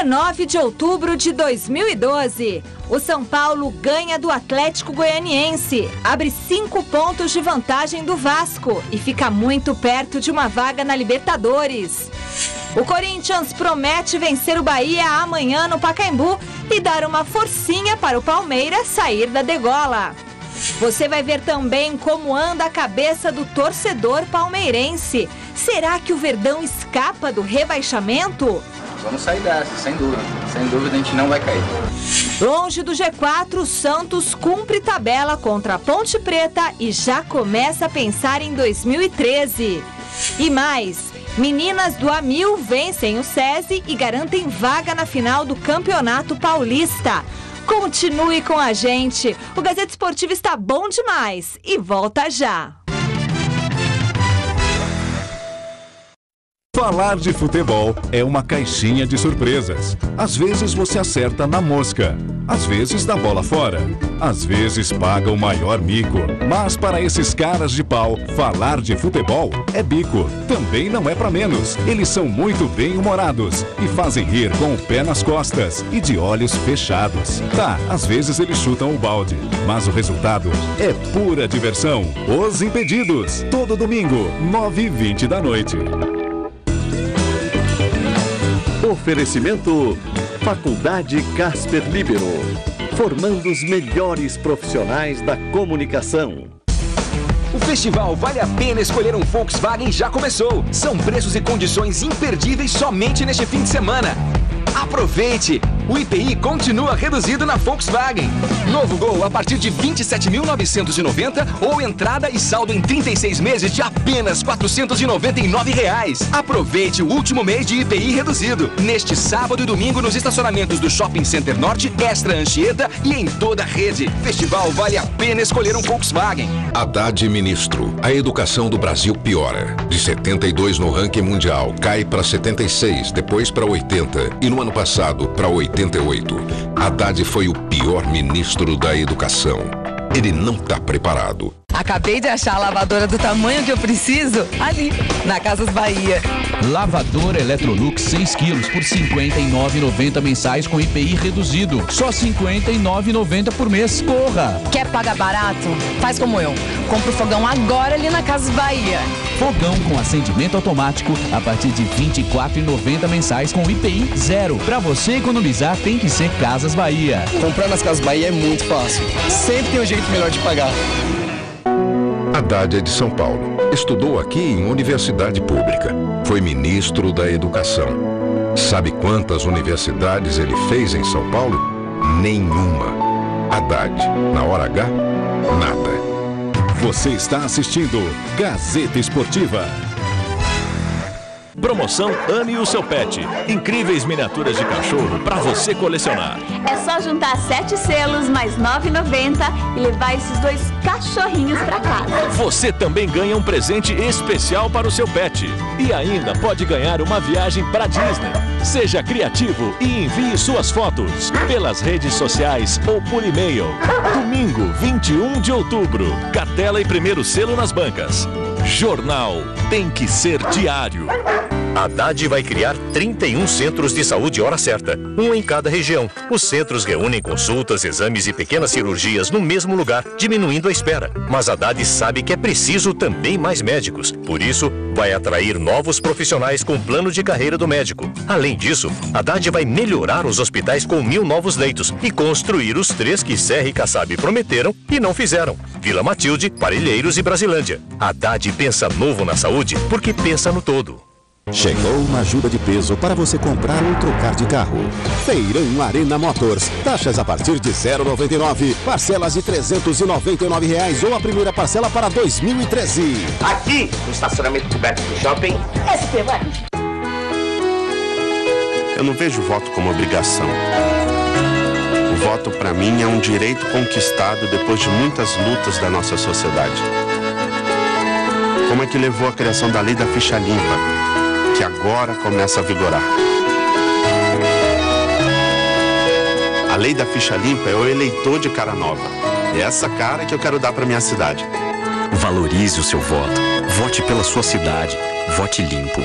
19 de outubro de 2012. O São Paulo ganha do Atlético Goianiense, abre 5 pontos de vantagem do Vasco e fica muito perto de uma vaga na Libertadores. O Corinthians promete vencer o Bahia amanhã no Pacaembu e dar uma forcinha para o Palmeiras sair da degola. Você vai ver também como anda a cabeça do torcedor palmeirense. Será que o Verdão escapa do rebaixamento? Vamos sair dessa, sem dúvida. Sem dúvida a gente não vai cair. Longe do G4, o Santos cumpre tabela contra a Ponte Preta e já começa a pensar em 2013. E mais, meninas do Amil vencem o SESI e garantem vaga na final do Campeonato Paulista. Continue com a gente, o Gazeta Esportiva está bom demais e volta já. Falar de futebol é uma caixinha de surpresas. Às vezes você acerta na mosca, às vezes dá bola fora, às vezes paga o maior mico. Mas para esses caras de pau, falar de futebol é bico. Também não é pra menos. Eles são muito bem-humorados e fazem rir com o pé nas costas e de olhos fechados. Tá, às vezes eles chutam o balde, mas o resultado é pura diversão. Os Impedidos, todo domingo, 9h20 da noite. Oferecimento Faculdade Casper Libero, formando os melhores profissionais da comunicação. O festival Vale a Pena Escolher um Volkswagen já começou. São preços e condições imperdíveis somente neste fim de semana. Aproveite! O IPI continua reduzido na Volkswagen. Novo Gol a partir de R$ 27.990 ou entrada e saldo em 36 meses de apenas R$ 499. Aproveite o último mês de IPI reduzido. Neste sábado e domingo nos estacionamentos do Shopping Center Norte, Extra Anchieta e em toda a rede. Festival Vale a Pena Escolher um Volkswagen. Haddad ministro. A educação do Brasil piora. De 72 no ranking mundial, cai para 76, depois para 80 e no ano passado para 88. Haddad foi o pior ministro da educação. Ele não está preparado. Acabei de achar a lavadora do tamanho que eu preciso ali, na Casas Bahia. Lavadora Electrolux 6 quilos por R$ 59,90 mensais com IPI reduzido. Só R$ 59,90 por mês. Corra! Quer pagar barato? Faz como eu. Compra o fogão agora ali na Casas Bahia. Fogão com acendimento automático a partir de R$ 24,90 mensais com IPI zero. Para você economizar, tem que ser Casas Bahia. Comprar nas Casas Bahia é muito fácil. Sempre tem um jeito melhor de pagar. Haddad é de São Paulo. Estudou aqui em universidade pública. Foi ministro da Educação. Sabe quantas universidades ele fez em São Paulo? Nenhuma. Haddad, na hora H, nada. Você está assistindo Gazeta Esportiva. Promoção Ame o Seu Pet. Incríveis miniaturas de cachorro para você colecionar. É só juntar 7 selos mais R$ 9,90 e levar esses 2 cachorrinhos para casa. Você também ganha um presente especial para o seu pet. E ainda pode ganhar uma viagem para Disney. Seja criativo e envie suas fotos pelas redes sociais ou por e-mail. Domingo, 21 de outubro. Cartela e primeiro selo nas bancas. Jornal tem que ser diário. Haddad vai criar 31 centros de saúde hora certa, um em cada região. Os centros reúnem consultas, exames e pequenas cirurgias no mesmo lugar, diminuindo a espera. Mas Haddad sabe que é preciso também mais médicos. Por isso, vai atrair novos profissionais com plano de carreira do médico. Além disso, Haddad vai melhorar os hospitais com 1.000 novos leitos e construir os 3 que Serra e Kassab prometeram e não fizeram: Vila Matilde, Parelheiros e Brasilândia. Haddad pensa novo na saúde porque pensa no todo. Chegou uma ajuda de peso para você comprar ou trocar de carro. Feirão Arena Motors. Taxas a partir de R$ 0,99. Parcelas de R$ 399 ou a primeira parcela para 2013. Aqui, no estacionamento coberto do shopping, SP vai. Eu não vejo o voto como obrigação. O voto, para mim, é um direito conquistado depois de muitas lutas da nossa sociedade. Como é que levou à criação da lei da ficha limpa, que agora começa a vigorar. A lei da ficha limpa é o eleitor de cara nova. É essa cara que eu quero dar para minha cidade. Valorize o seu voto. Vote pela sua cidade. Vote limpo.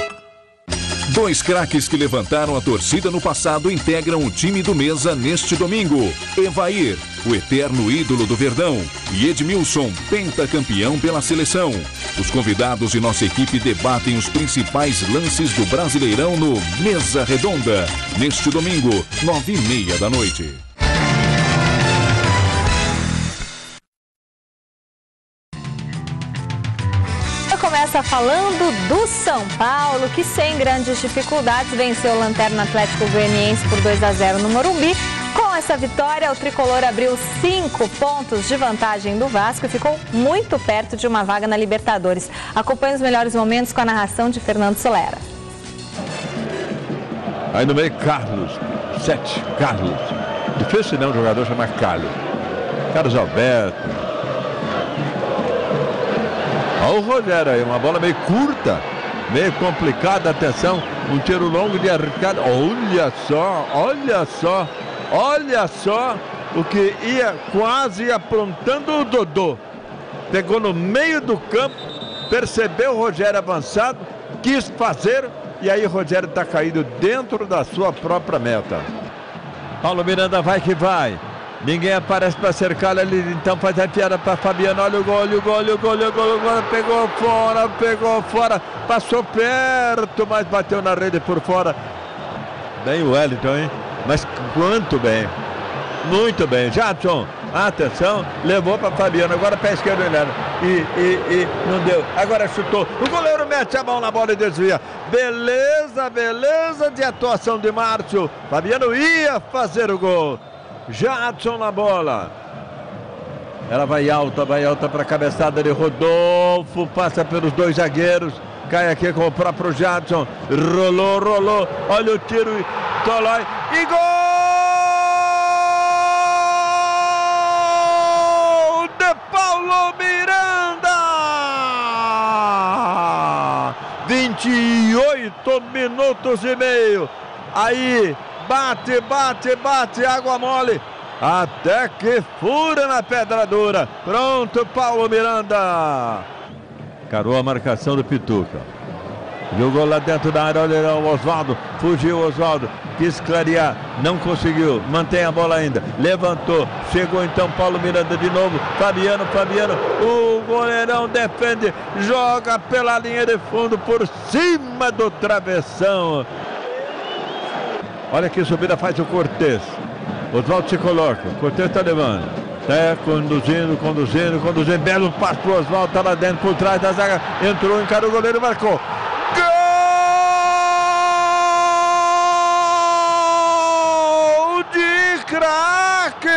Dois craques que levantaram a torcida no passado integram o time do Mesa neste domingo. Evair, o eterno ídolo do Verdão, e Edmilson, pentacampeão pela seleção. Os convidados e nossa equipe debatem os principais lances do Brasileirão no Mesa Redonda, neste domingo, 9h30 da noite. Começa falando do São Paulo, que sem grandes dificuldades venceu o Lanterna Atlético Goianiense por 2-0 no Morumbi. Com essa vitória, o tricolor abriu 5 pontos de vantagem do Vasco e ficou muito perto de uma vaga na Libertadores. Acompanhe os melhores momentos com a narração de Fernando Solera. Aí no meio, Carlos. 7, Carlos. Difícil não, o jogador chamar Carlos. Carlos Alberto. Olha o Rogério aí, uma bola meio curta, meio complicada, atenção, um tiro longo de arrancada, olha só o que ia quase aprontando o Dodô. Pegou no meio do campo, percebeu o Rogério avançado, quis fazer, e aí o Rogério está caído dentro da sua própria meta. Paulo Miranda vai que vai. Ninguém aparece para cercar ele, então faz a piada para Fabiano. Olha o gol, pegou fora, passou perto, mas bateu na rede por fora. Bem o Wellington, hein? Mas quanto bem, muito bem. Jadson, atenção, levou para Fabiano, agora pé esquerdo e não deu, agora chutou. O goleiro mete a mão na bola e desvia. Beleza de atuação de Márcio. Fabiano ia fazer o gol. Jadson na bola. Ela vai alta para a cabeçada de Rodolfo. Passa pelos dois zagueiros. Cai aqui com o próprio Jadson. Rolou. Olha o tiro. Tolói. E gol de Paulo Miranda. 28 minutos e meio. Aí. Bate, água mole, até que fura na pedra dura. Pronto, Paulo Miranda. Carou a marcação do Pituca. Jogou lá dentro da área, olha o Oswaldo. Fugiu o Oswaldo, quis clarear, não conseguiu, mantém a bola ainda. Levantou, chegou então Paulo Miranda de novo. Fabiano, o goleirão defende, joga pela linha de fundo por cima do travessão. Olha que subida faz o Cortez. Oswaldo se coloca. Cortez está levando. Conduzindo. Belo passo para o Oswaldo. Está lá dentro, por trás da zaga. Entrou, encarou o goleiro e marcou. Gol de craque!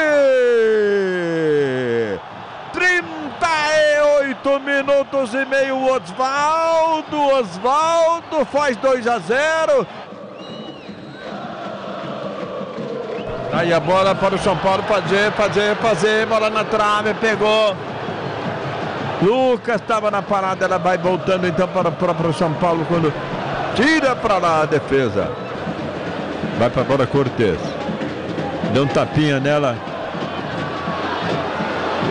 38 minutos e meio. Oswaldo faz 2-0. Aí a bola para o São Paulo fazer, bola na trave, pegou. Lucas estava na parada, ela vai voltando então para o próprio São Paulo quando tira para lá a defesa. Vai para a bola Cortez. Deu um tapinha nela.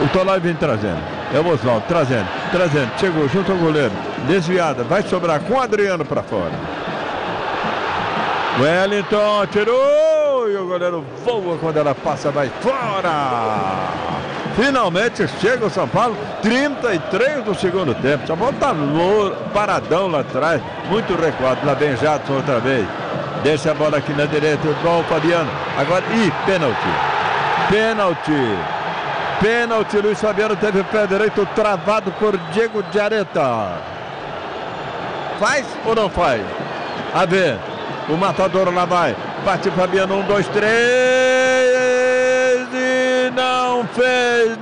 O Tolói vem trazendo. É o Oswaldo trazendo. Chegou junto ao goleiro. Desviada, vai sobrar com o Adriano para fora. Wellington tirou. E o goleiro voa quando ela passa, vai fora. Finalmente chega o São Paulo, 33 do segundo tempo. São Paulo está paradão lá atrás, muito recuado. Lá vem Jadson outra vez. Deixa a bola aqui na direita, igual o Fabiano. Agora, pênalti. Luiz Fabiano teve o pé direito travado por Diego Jareta. Faz ou não faz? A ver, o matador lá vai. Bate Fabiano, 1, 2, 3 e não fez.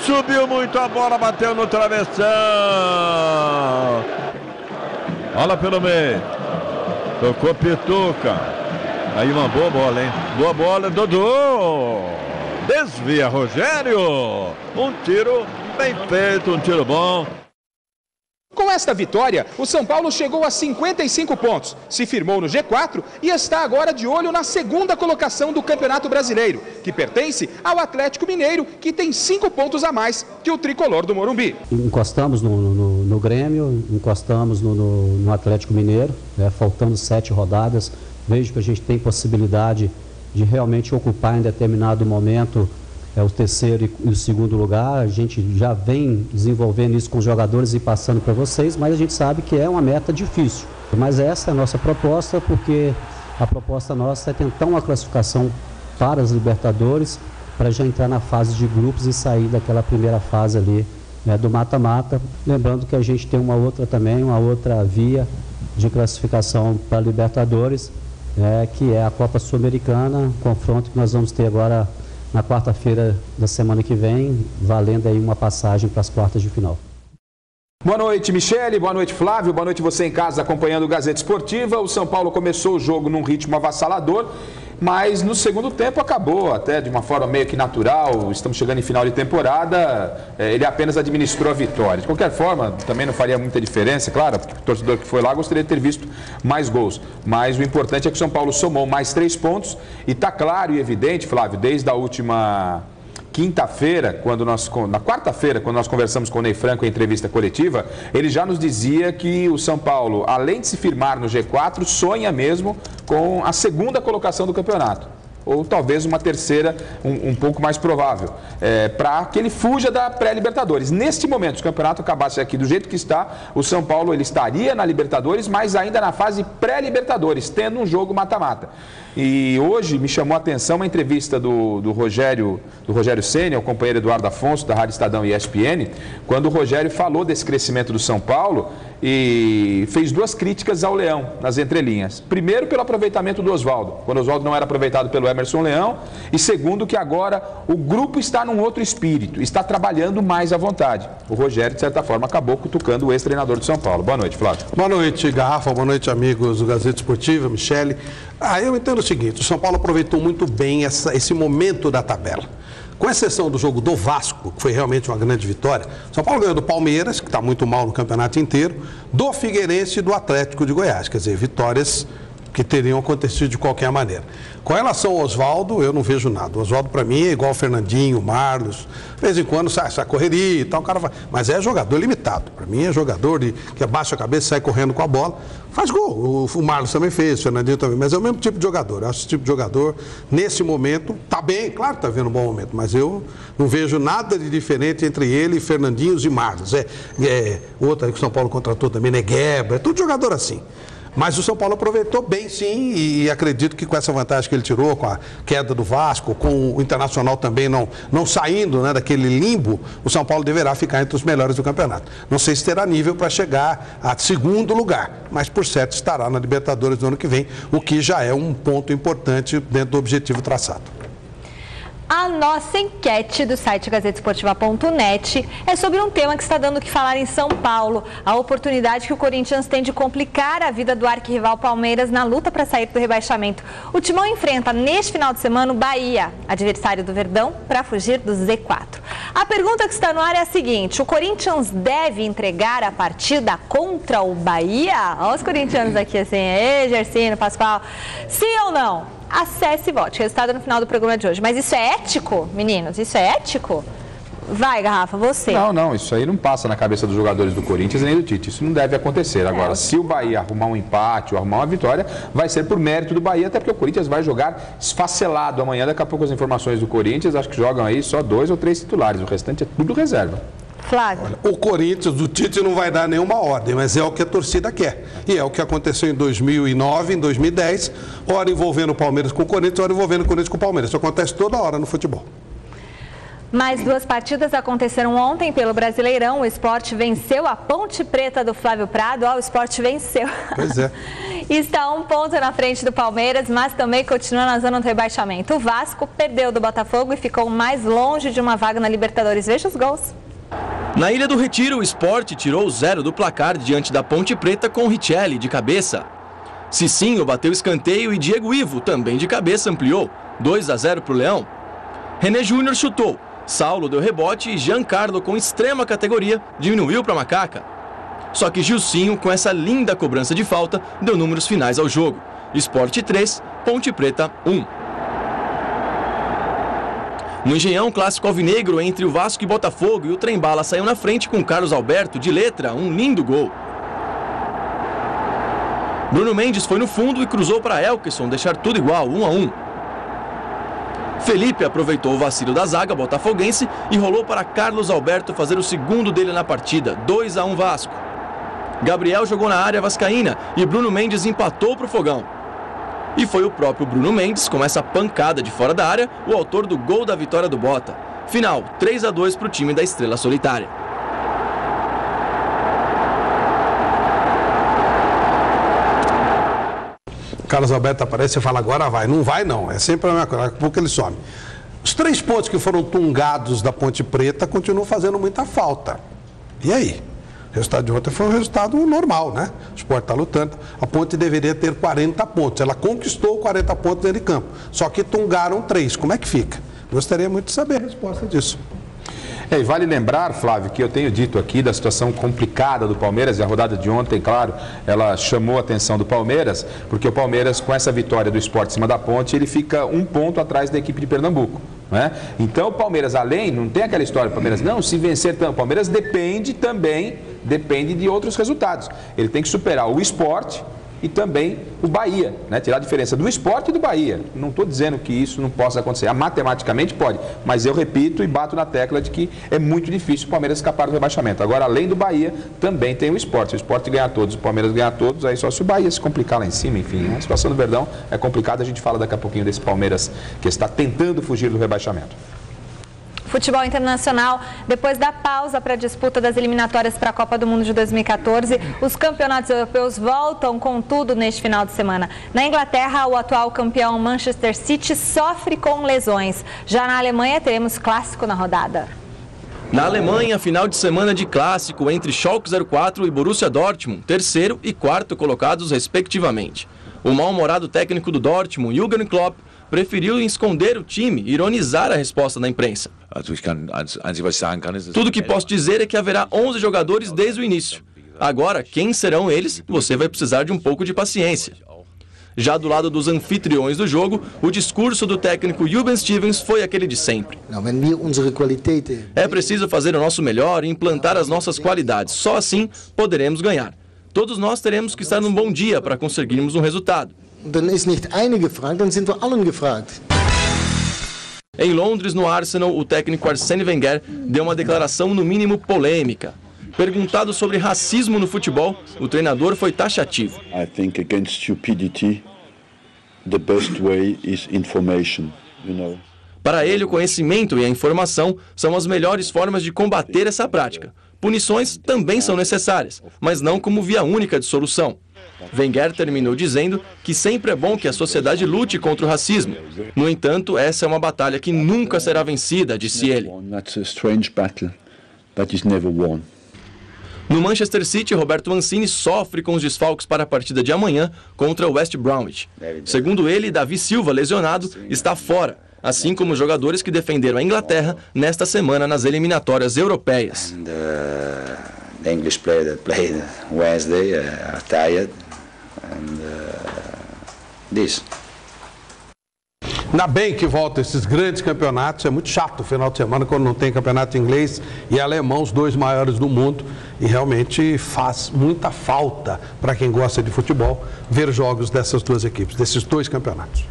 Subiu muito a bola, bateu no travessão. Bola pelo meio. Tocou Pituca. Aí uma boa bola, hein? Boa bola, Dodô. Desvia Rogério. Um tiro bem feito, um tiro bom. Com esta vitória, o São Paulo chegou a 55 pontos, se firmou no G4 e está agora de olho na segunda colocação do Campeonato Brasileiro, que pertence ao Atlético Mineiro, que tem 5 pontos a mais que o tricolor do Morumbi. Encostamos no Grêmio, encostamos no Atlético Mineiro, faltando 7 rodadas. Vejo que a gente tem possibilidade de realmente ocupar em determinado momento o terceiro e o segundo lugar. A gente já vem desenvolvendo isso com os jogadores e passando para vocês, mas a gente sabe que é uma meta difícil. Mas essa é a nossa proposta, porque a proposta nossa é tentar uma classificação para as Libertadores, para já entrar na fase de grupos e sair daquela primeira fase ali, do mata-mata. Lembrando que a gente tem uma outra via de classificação para a Libertadores, que é a Copa Sul-Americana, confronto que nós vamos ter agora na quarta-feira da semana que vem, valendo aí uma passagem para as quartas de final. Boa noite, Michele. Boa noite, Flávio. Boa noite você em casa acompanhando o Gazeta Esportiva. O São Paulo começou o jogo num ritmo avassalador, mas no segundo tempo acabou até de uma forma meio que natural. Estamos chegando em final de temporada, ele apenas administrou a vitória. De qualquer forma, também não faria muita diferença, claro, porque o torcedor que foi lá gostaria de ter visto mais gols. Mas o importante é que o São Paulo somou mais 3 pontos e está claro e evidente, Flávio, desde a última quinta-feira, na quarta-feira, quando nós conversamos com o Ney Franco em entrevista coletiva, ele já nos dizia que o São Paulo, além de se firmar no G4, sonha mesmo com a segunda colocação do campeonato. Ou talvez uma terceira, um pouco mais provável, para que ele fuja da pré-Libertadores. Neste momento, se o campeonato acabasse aqui do jeito que está, o São Paulo ele estaria na Libertadores, mas ainda na fase pré-Libertadores, tendo um jogo mata-mata. E hoje me chamou a atenção uma entrevista do Rogério Ceni, ao companheiro Eduardo Afonso, da Rádio Estadão e ESPN, quando o Rogério falou desse crescimento do São Paulo e fez 2 críticas ao Leão, nas entrelinhas. Primeiro, pelo aproveitamento do Oswaldo, quando o Oswaldo não era aproveitado pelo Emerson Leão, e segundo, que agora o grupo está num outro espírito, está trabalhando mais à vontade. O Rogério, de certa forma, acabou cutucando o ex-treinador do São Paulo. Boa noite, Flávio. Boa noite, Garrafa. Boa noite, amigos do Gazeta Esportiva, Michele. Eu entendo o seguinte, o São Paulo aproveitou muito bem esse momento da tabela. Com exceção do jogo do Vasco, que foi realmente uma grande vitória, o São Paulo ganhou do Palmeiras, que está muito mal no campeonato inteiro, do Figueirense e do Atlético de Goiás. Quer dizer, vitórias que teriam acontecido de qualquer maneira. Com relação ao Oswaldo, eu não vejo nada. O Oswaldo, para mim, é igual o Fernandinho, o Marlos. De vez em quando sai correria e tal, o cara vai. Mas é jogador limitado. Para mim, é jogador que abaixa a cabeça e sai correndo com a bola. Faz gol. O Marlos também fez, o Fernandinho também. Mas é o mesmo tipo de jogador. Eu acho esse tipo de jogador, nesse momento, está bem. Claro que está vendo um bom momento, mas eu não vejo nada de diferente entre ele, Fernandinhos e Marlos. Outro aí que o São Paulo contratou também, Negueba. É tudo jogador assim. Mas o São Paulo aproveitou bem, sim, e acredito que com essa vantagem que ele tirou, com a queda do Vasco, com o Internacional também não saindo daquele limbo, o São Paulo deverá ficar entre os melhores do campeonato. Não sei se terá nível para chegar a segundo lugar, mas por certo estará na Libertadores do ano que vem, o que já é um ponto importante dentro do objetivo traçado. A nossa enquete do site gazetesportiva.net é sobre um tema que está dando o que falar em São Paulo. A oportunidade que o Corinthians tem de complicar a vida do arquirrival Palmeiras na luta para sair do rebaixamento. O Timão enfrenta neste final de semana o Bahia, adversário do Verdão, para fugir do Z4. A pergunta que está no ar é a seguinte: o Corinthians deve entregar a partida contra o Bahia? Olha os corintianos aqui assim, Gersino, Pascoal. Sim ou não? Acesse e vote. Resultado no final do programa de hoje. Mas isso é ético, meninos? Isso é ético? Vai, Garrafa, você. Não, isso aí não passa na cabeça dos jogadores do Corinthians nem do Tite. Isso não deve acontecer. Agora, se o Bahia arrumar um empate ou arrumar uma vitória, vai ser por mérito do Bahia, até porque o Corinthians vai jogar esfacelado amanhã. Daqui a pouco as informações do Corinthians, acho que jogam aí só 2 ou 3 titulares. O restante é tudo reserva. Flávio. Olha, o Corinthians, o Tite não vai dar nenhuma ordem, mas é o que a torcida quer. E é o que aconteceu em 2009, em 2010, hora envolvendo o Palmeiras com o Corinthians, hora envolvendo o Corinthians com o Palmeiras. Isso acontece toda hora no futebol. Mais 2 partidas aconteceram ontem pelo Brasileirão. O Sport venceu a Ponte Preta do Flávio Prado. O Sport venceu. Pois é. Está 1 ponto na frente do Palmeiras, mas também continua na zona do rebaixamento. O Vasco perdeu do Botafogo e ficou mais longe de uma vaga na Libertadores. Veja os gols. Na Ilha do Retiro, o Sport tirou o 0 do placar diante da Ponte Preta com Richelli de cabeça. Cicinho bateu escanteio e Diego Ivo, também de cabeça, ampliou. 2-0 para o Leão. René Júnior chutou. Saulo deu rebote e Giancarlo, com extrema categoria, diminuiu para a Macaca. Só que Gilcinho, com essa linda cobrança de falta, deu números finais ao jogo. Sport 3, Ponte Preta 1. No Engenhão, clássico alvinegro entre o Vasco e Botafogo, e o Trem-Bala saiu na frente com Carlos Alberto, de letra, um lindo gol. Bruno Mendes foi no fundo e cruzou para Elkeson deixar tudo igual, 1-1. Felipe aproveitou o vacilo da zaga botafoguense e rolou para Carlos Alberto fazer o segundo dele na partida, 2-1 Vasco. Gabriel jogou na área vascaína e Bruno Mendes empatou para o Fogão. E foi o próprio Bruno Mendes, com essa pancada de fora da área, o autor do gol da vitória do Bota. Final, 3-2 para o time da Estrela Solitária. Carlos Alberto aparece e fala, agora vai. Não vai não, é sempre a mesma coisa, daqui a pouco ele some. Os 3 pontos que foram tungados da Ponte Preta continuam fazendo muita falta. E aí? O resultado de ontem foi um resultado normal, né? O Sport está lutando. A Ponte deveria ter 40 pontos. Ela conquistou 40 pontos dentro de campo. Só que tungaram 3. Como é que fica? Gostaria muito de saber a resposta disso. E vale lembrar, Flávio, que eu tenho dito aqui da situação complicada do Palmeiras, e a rodada de ontem, claro, ela chamou a atenção do Palmeiras, porque o Palmeiras, com essa vitória do Sport em cima da Ponte, ele fica 1 ponto atrás da equipe de Pernambuco. Né? Então o Palmeiras, além, não tem aquela história do Palmeiras, não, se vencer, o Palmeiras depende de outros resultados. Ele tem que superar o Sport e também o Bahia, né? Tirar a diferença do Sport e do Bahia. Não estou dizendo que isso não possa acontecer. Matematicamente pode, mas eu repito e bato na tecla de que é muito difícil o Palmeiras escapar do rebaixamento. Agora, além do Bahia, também tem o Sport. Se o Sport ganhar todos, o Palmeiras ganhar todos, aí só se o Bahia se complicar lá em cima, enfim. Né? A situação do Verdão é complicada, a gente fala daqui a pouquinho desse Palmeiras que está tentando fugir do rebaixamento. Futebol internacional, depois da pausa para a disputa das eliminatórias para a Copa do Mundo de 2014, os campeonatos europeus voltam com tudo neste final de semana. Na Inglaterra, o atual campeão Manchester City sofre com lesões. Já na Alemanha, teremos clássico na rodada. Na Alemanha, final de semana de clássico entre Schalke 04 e Borussia Dortmund, 3º e 4º colocados respectivamente. O mal-humorado técnico do Dortmund, Jürgen Klopp, preferiu esconder o time e ironizar a resposta da imprensa. Tudo que posso dizer é que haverá 11 jogadores desde o início. Agora, quem serão eles, você vai precisar de um pouco de paciência. Já do lado dos anfitriões do jogo, o discurso do técnico Ruben Stevens foi aquele de sempre. É preciso fazer o nosso melhor e implantar as nossas qualidades. Só assim poderemos ganhar. Todos nós teremos que estar num bom dia para conseguirmos um resultado. Em Londres, no Arsenal, o técnico Arsène Wenger deu uma declaração no mínimo polêmica. Perguntado sobre racismo no futebol, o treinador foi taxativo. I think against stupidity, the best way is information, Para ele, o conhecimento e a informação são as melhores formas de combater essa prática. Punições também são necessárias, mas não como via única de solução. Wenger terminou dizendo que sempre é bom que a sociedade lute contra o racismo. No entanto, essa é uma batalha que nunca será vencida, disse ele. No Manchester City, Roberto Mancini sofre com os desfalques para a partida de amanhã contra o West Bromwich. Segundo ele, Davi Silva, lesionado, está fora, assim como os jogadores que defenderam a Inglaterra nesta semana nas eliminatórias europeias. The English players that played Wednesday are tired, and this. Ainda bem que voltam esses grandes campeonatos, é muito chato o final de semana quando não tem campeonato inglês e alemão, os 2 maiores do mundo, e realmente faz muita falta para quem gosta de futebol ver jogos dessas 2 equipes, desses 2 campeonatos.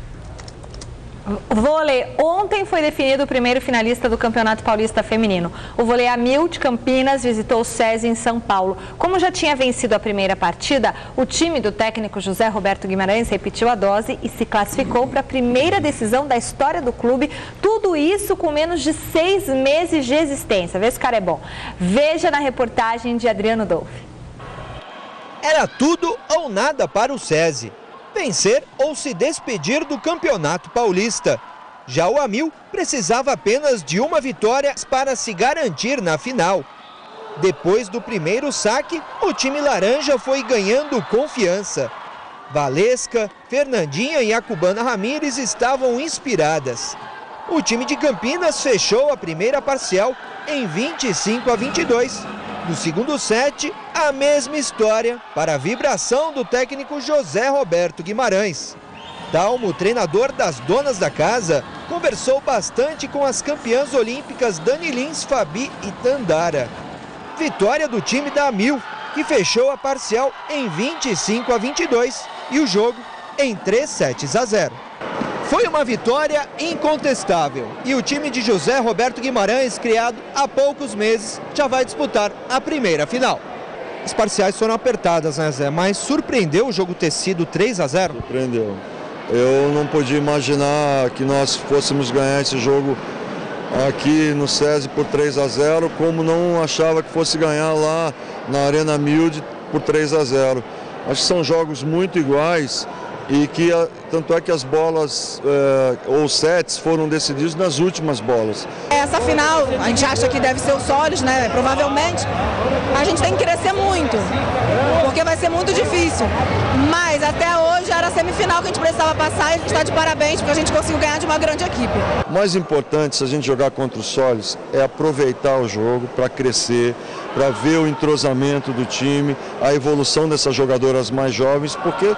Vôlei. Ontem foi definido o primeiro finalista do Campeonato Paulista Feminino. O Vôlei A1000 de Campinas visitou o SESI em São Paulo. Como já tinha vencido a primeira partida, o time do técnico José Roberto Guimarães repetiu a dose e se classificou para a primeira decisão da história do clube. Tudo isso com menos de 6 meses de existência. Vê se o cara é bom. Veja na reportagem de Adriano Dolfi. Era tudo ou nada para o SESI. Vencer ou se despedir do Campeonato Paulista. Já o A1000 precisava apenas de uma vitória para se garantir na final. Depois do primeiro saque, o time laranja foi ganhando confiança. Valesca, Fernandinha e a cubana Ramírez estavam inspiradas. O time de Campinas fechou a primeira parcial em 25-22. No segundo set, a mesma história para a vibração do técnico José Roberto Guimarães. Dalmo, o treinador das donas da casa, conversou bastante com as campeãs olímpicas Dani Lins, Fabi e Tandara. Vitória do time da Amil, que fechou a parcial em 25-22 e o jogo em 3-0. Foi uma vitória incontestável e o time de José Roberto Guimarães, criado há poucos meses, já vai disputar a primeira final. As parciais foram apertadas, né, Zé? Mas surpreendeu o jogo ter sido 3-0? Surpreendeu. Eu não podia imaginar que nós fôssemos ganhar esse jogo aqui no SESI por 3-0, como não achava que fosse ganhar lá na Arena Milde por 3-0. Acho que são jogos muito iguais e que tanto é que as bolas ou sets foram decididos nas últimas bolas. Essa final, a gente acha que deve ser o Solis, né? Provavelmente a gente tem que crescer muito, porque vai ser muito difícil. Mas até hoje era a semifinal que a gente precisava passar e a gente está de parabéns porque a gente conseguiu ganhar de uma grande equipe. O mais importante, se a gente jogar contra o Solis, é aproveitar o jogo para crescer, para ver o entrosamento do time, a evolução dessas jogadoras mais jovens, porque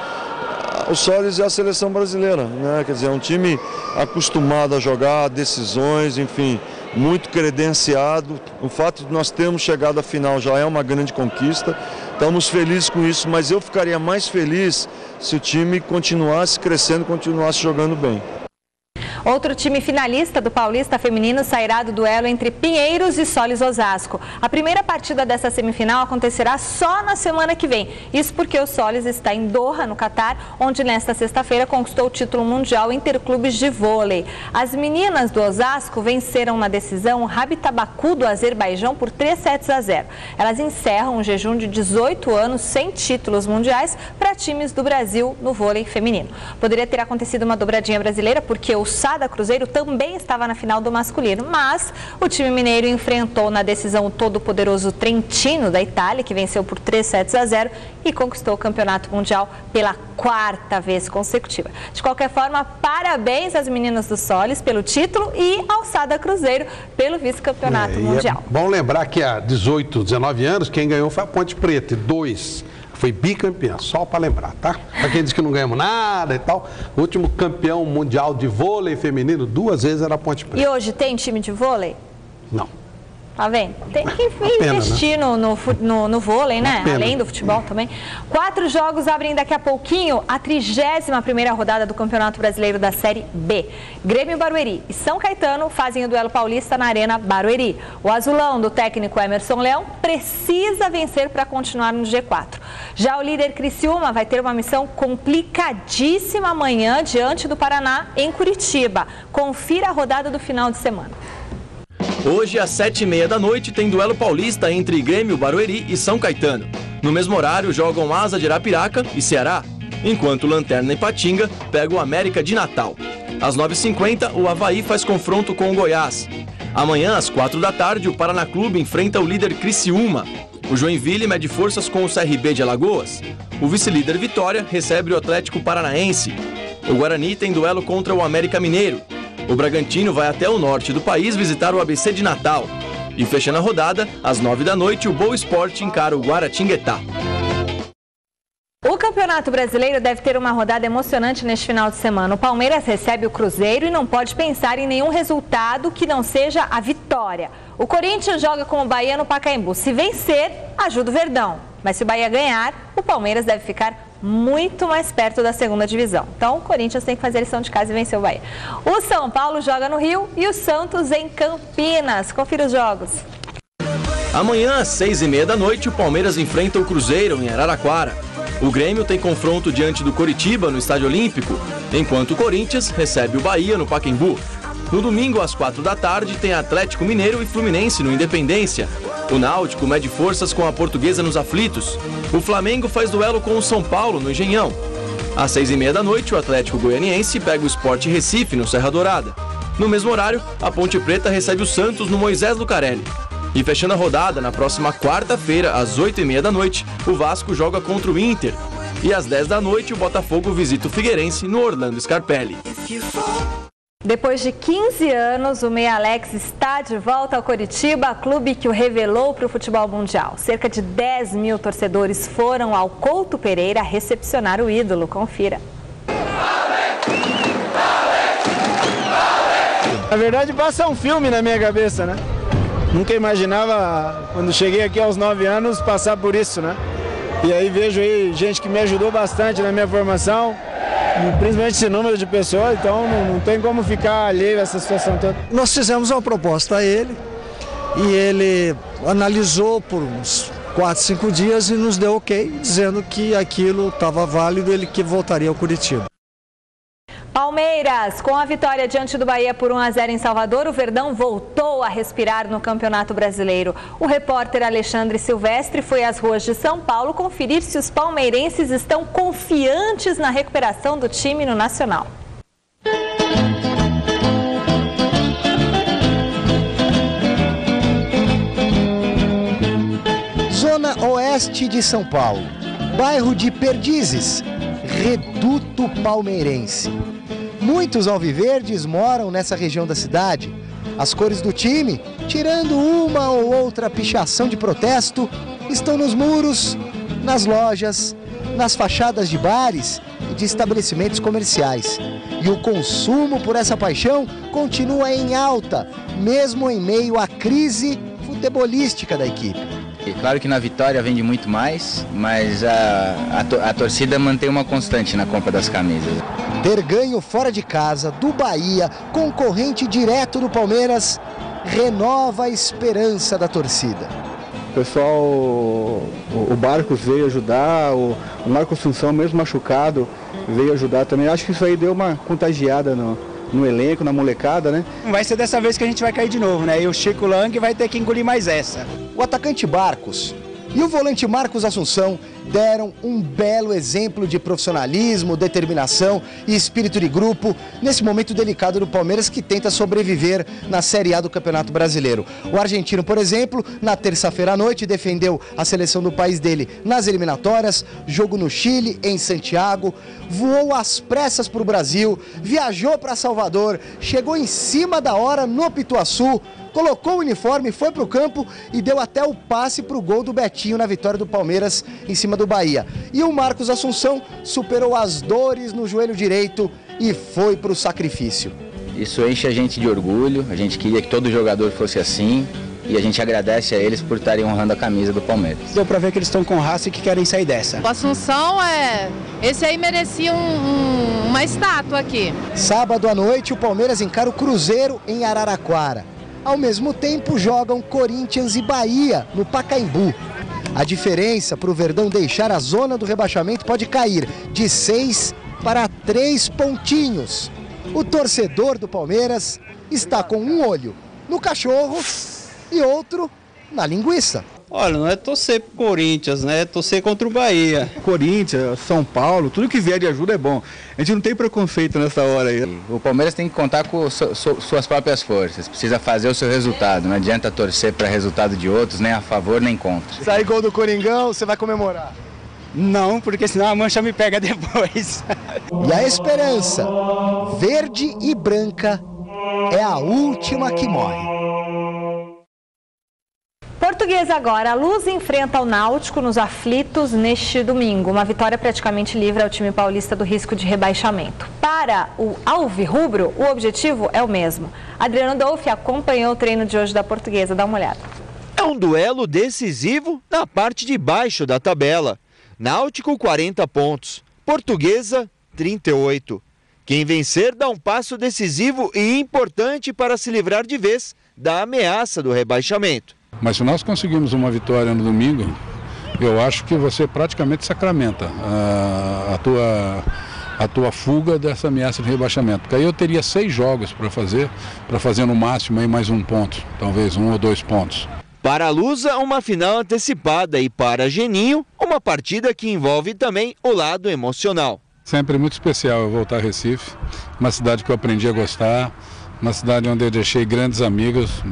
o Solis é a seleção brasileira, né? Quer dizer, é um time acostumado a jogar decisões, enfim, muito credenciado. O fato de nós termos chegado à final já é uma grande conquista. Estamos felizes com isso, mas eu ficaria mais feliz se o time continuasse crescendo, continuasse jogando bem. Outro time finalista do Paulista Feminino sairá do duelo entre Pinheiros e Solis Osasco. A primeira partida dessa semifinal acontecerá só na semana que vem. Isso porque o Solis está em Doha, no Catar, onde nesta sexta-feira conquistou o título mundial interclubes de vôlei. As meninas do Osasco venceram na decisão o Rabitabaku do Azerbaijão por 3-0. Elas encerram um jejum de 18 anos sem títulos mundiais para times do Brasil no vôlei feminino. Poderia ter acontecido uma dobradinha brasileira porque o Sada Cruzeiro também estava na final do masculino, mas o time mineiro enfrentou na decisão o todo-poderoso Trentino da Itália, que venceu por 3-0 e conquistou o campeonato mundial pela 4ª vez consecutiva. De qualquer forma, parabéns às meninas do Solis pelo título e ao Sada Cruzeiro pelo vice-campeonato mundial. É bom lembrar que há 18, 19 anos, quem ganhou foi a Ponte Preta, e 2 foi bicampeã, só para lembrar, tá? Para quem diz que não ganhamos nada e tal, o último campeão mundial de vôlei feminino 2 vezes era a Ponte Preta. E hoje tem time de vôlei? Não. Tá vendo? Tem que investir, né, no vôlei, né? Além do futebol também. 4 jogos abrem daqui a pouquinho a 31ª rodada do Campeonato Brasileiro da Série B. Grêmio Barueri e São Caetano fazem o duelo paulista na Arena Barueri. O azulão do técnico Emerson Leão precisa vencer para continuar no G4. Já o líder Criciúma vai ter uma missão complicadíssima amanhã diante do Paraná em Curitiba. Confira a rodada do final de semana. Hoje, às 7h30 da noite, tem duelo paulista entre Grêmio, Barueri e São Caetano. No mesmo horário, jogam Asa de Arapiraca e Ceará, enquanto Lanterna e Patinga pegam o América de Natal. Às 9h50, o Avaí faz confronto com o Goiás. Amanhã, às 4 da tarde, o Paraná Clube enfrenta o líder Criciúma. O Joinville mede forças com o CRB de Alagoas. O vice-líder Vitória recebe o Atlético Paranaense. O Guarani tem duelo contra o América Mineiro. O Bragantino vai até o norte do país visitar o ABC de Natal. E fechando a rodada, às 9 da noite, o Boa Esporte encara o Guaratinguetá. O Campeonato Brasileiro deve ter uma rodada emocionante neste final de semana. O Palmeiras recebe o Cruzeiro e não pode pensar em nenhum resultado que não seja a vitória. O Corinthians joga com o Bahia no Pacaembu. Se vencer, ajuda o Verdão. Mas se o Bahia ganhar, o Palmeiras deve ficar muito mais perto da 2ª divisão. Então, o Corinthians tem que fazer lição de casa e vencer o Bahia. O São Paulo joga no Rio e o Santos em Campinas. Confira os jogos. Amanhã, às 6h30 da noite, o Palmeiras enfrenta o Cruzeiro em Araraquara. O Grêmio tem confronto diante do Coritiba no Estádio Olímpico, enquanto o Corinthians recebe o Bahia no Pacaembu. No domingo, às 4 da tarde, tem Atlético Mineiro e Fluminense no Independência. O Náutico mede forças com a Portuguesa nos Aflitos. O Flamengo faz duelo com o São Paulo no Engenhão. Às 6h30 da noite, o Atlético Goianiense pega o Sport Recife no Serra Dourada. No mesmo horário, a Ponte Preta recebe o Santos no Moisés Lucarelli. E fechando a rodada, na próxima quarta-feira, às 8h30 da noite, o Vasco joga contra o Inter. E às 10 da noite, o Botafogo visita o Figueirense no Orlando Scarpelli. Depois de 15 anos, o Meia Alex está de volta ao Coritiba, clube que o revelou para o futebol mundial. Cerca de 10 mil torcedores foram ao Couto Pereira recepcionar o ídolo. Confira. Na verdade, passa um filme na minha cabeça, né? Nunca imaginava, quando cheguei aqui aos 9 anos, passar por isso, né? E aí vejo aí gente que me ajudou bastante na minha formação, principalmente esse número de pessoas, então não tem como ficar alheio a essa situação toda. Nós fizemos uma proposta a ele e ele analisou por uns 4, 5 dias e nos deu ok, dizendo que aquilo estava válido e ele que voltaria ao Curitiba. Palmeiras, com a vitória diante do Bahia por 1-0 em Salvador, o Verdão voltou a respirar no Campeonato Brasileiro. O repórter Alexandre Silvestre foi às ruas de São Paulo conferir se os palmeirenses estão confiantes na recuperação do time no Nacional. Zona Oeste de São Paulo, bairro de Perdizes, Reduto Palmeirense. Muitos alviverdes moram nessa região da cidade. As cores do time, tirando uma ou outra pichação de protesto, estão nos muros, nas lojas, nas fachadas de bares e de estabelecimentos comerciais. E o consumo por essa paixão continua em alta, mesmo em meio à crise futebolística da equipe. Claro que na vitória vende muito mais, mas a torcida mantém uma constante na compra das camisas. Ter ganho fora de casa do Bahia, concorrente direto do Palmeiras, renova a esperança da torcida. O pessoal, o Barcos veio ajudar, o Marco Assunção, mesmo machucado, veio ajudar também. Acho que isso aí deu uma contagiada no elenco, na molecada, né? Vai ser dessa vez que a gente vai cair de novo, né? E o Chico Lang vai ter que engolir mais essa. O atacante Barcos e o volante Marcos Assunção deram um belo exemplo de profissionalismo, determinação e espírito de grupo nesse momento delicado do Palmeiras que tenta sobreviver na Série A do Campeonato Brasileiro. O argentino, por exemplo, na terça-feira à noite defendeu a seleção do país dele nas eliminatórias, jogo no Chile, em Santiago, voou às pressas para o Brasil, viajou para Salvador, chegou em cima da hora no Pituaçu, colocou o uniforme, foi para o campo e deu até o passe para o gol do Betinho na vitória do Palmeiras em cima do Bahia. E o Marcos Assunção superou as dores no joelho direito e foi para o sacrifício. Isso enche a gente de orgulho, a gente queria que todo jogador fosse assim e a gente agradece a eles por estarem honrando a camisa do Palmeiras. Deu para ver que eles estão com raça e que querem sair dessa. O Assunção, esse aí merecia uma estátua aqui. Sábado à noite o Palmeiras encara o Cruzeiro em Araraquara. Ao mesmo tempo, jogam Corinthians e Bahia, no Pacaembu. A diferença para o Verdão deixar a zona do rebaixamento pode cair de 6 para 3 pontinhos. O torcedor do Palmeiras está com um olho no cachorro e outro na linguiça. Olha, não é torcer pro Corinthians, né? É torcer contra o Bahia. Corinthians, São Paulo, tudo que vier de ajuda é bom. A gente não tem preconceito nessa hora aí. O Palmeiras tem que contar com suas próprias forças, precisa fazer o seu resultado, não adianta torcer para resultado de outros, nem a favor nem contra. Sai gol do Coringão, você vai comemorar? Não, porque senão a mancha me pega depois. E a esperança, verde e branca, é a última que morre. Portuguesa agora, a Luz enfrenta o Náutico nos aflitos neste domingo. Uma vitória praticamente livre ao time paulista do risco de rebaixamento. Para o alvirrubro, o objetivo é o mesmo. Adriano Dolfi acompanhou o treino de hoje da Portuguesa, dá uma olhada. É um duelo decisivo na parte de baixo da tabela. Náutico 40 pontos, Portuguesa 38. Quem vencer dá um passo decisivo e importante para se livrar de vez da ameaça do rebaixamento. Mas se nós conseguimos uma vitória no domingo, eu acho que você praticamente sacramenta a tua fuga dessa ameaça de rebaixamento. Porque aí eu teria 6 jogos para fazer no máximo aí mais um ponto, talvez 1 ou 2 pontos. Para a Lusa, uma final antecipada e para Geninho, uma partida que envolve também o lado emocional. Sempre muito especial eu voltar a Recife, uma cidade que eu aprendi a gostar, uma cidade onde eu deixei grandes amigos.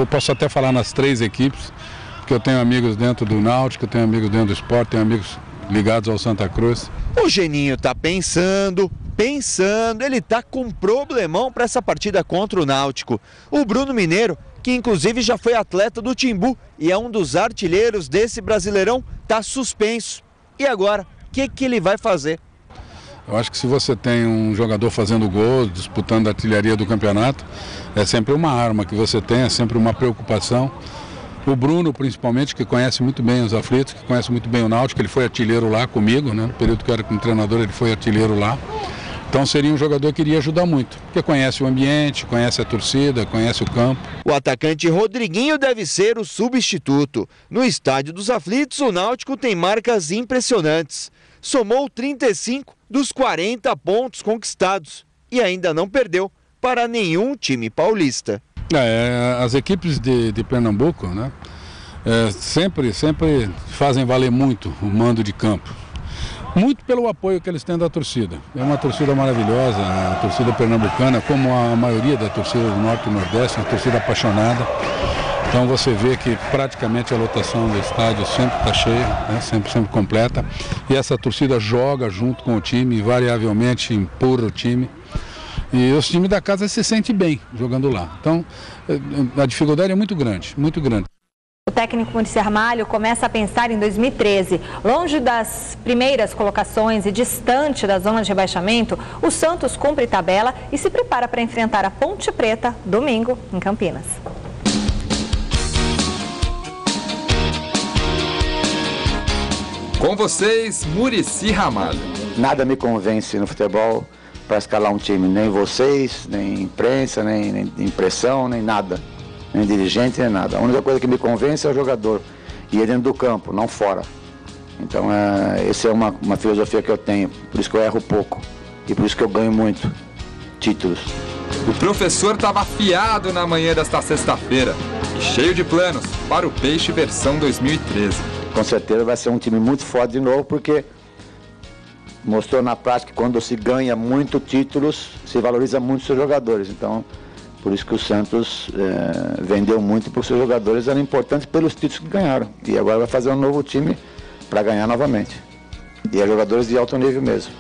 Posso até falar nas 3 equipes, porque eu tenho amigos dentro do Náutico, eu tenho amigos dentro do Sport, tenho amigos ligados ao Santa Cruz. O Geninho está pensando, pensando, ele tá com um problemão para essa partida contra o Náutico. O Bruno Mineiro, que inclusive já foi atleta do Timbu e é um dos artilheiros desse Brasileirão, tá suspenso. E agora, o que ele vai fazer? Eu acho que se você tem um jogador fazendo gols, disputando a artilharia do campeonato, é sempre uma arma que você tem, é sempre uma preocupação. O Bruno, principalmente, que conhece muito bem os aflitos, que conhece muito bem o Náutico, ele foi artilheiro lá comigo, né? No período que eu era como treinador, ele foi artilheiro lá. Então seria um jogador que iria ajudar muito, porque conhece o ambiente, conhece a torcida, conhece o campo. O atacante Rodriguinho deve ser o substituto. No estádio dos aflitos, o Náutico tem marcas impressionantes. Somou 35 dos 40 pontos conquistados e ainda não perdeu para nenhum time paulista. As equipes de Pernambuco, né, sempre fazem valer muito o mando de campo. Muito pelo apoio que eles têm da torcida. É uma torcida maravilhosa, a torcida pernambucana, como a maioria da torcida do Norte e Nordeste, uma torcida apaixonada. Então você vê que praticamente a lotação do estádio sempre está cheia, né? sempre completa. E essa torcida joga junto com o time, invariavelmente empurra o time. E os times da casa se sentem bem jogando lá. Então a dificuldade é muito grande, muito grande. O técnico Muricy Ramalho começa a pensar em 2013. Longe das primeiras colocações e distante da zona de rebaixamento, o Santos cumpre tabela e se prepara para enfrentar a Ponte Preta domingo em Campinas. Com vocês, Muricy Ramalho. Nada me convence no futebol para escalar um time, nem vocês, nem imprensa, nem impressão, nem nada. Nem dirigente, nem nada. A única coisa que me convence é o jogador. E é dentro do campo, não fora. Então, essa é uma filosofia que eu tenho. Por isso que eu erro pouco. E por isso que eu ganho muito títulos. O professor estava afiado na manhã desta sexta-feira. E cheio de planos para o Peixe versão 2013. Com certeza vai ser um time muito forte de novo, porque mostrou na prática que quando se ganha muito títulos, se valoriza muito os seus jogadores. Então, por isso que o Santos vendeu muito, porque os seus jogadores eram importantes pelos títulos que ganharam. E agora vai fazer um novo time para ganhar novamente. E é jogadores de alto nível mesmo.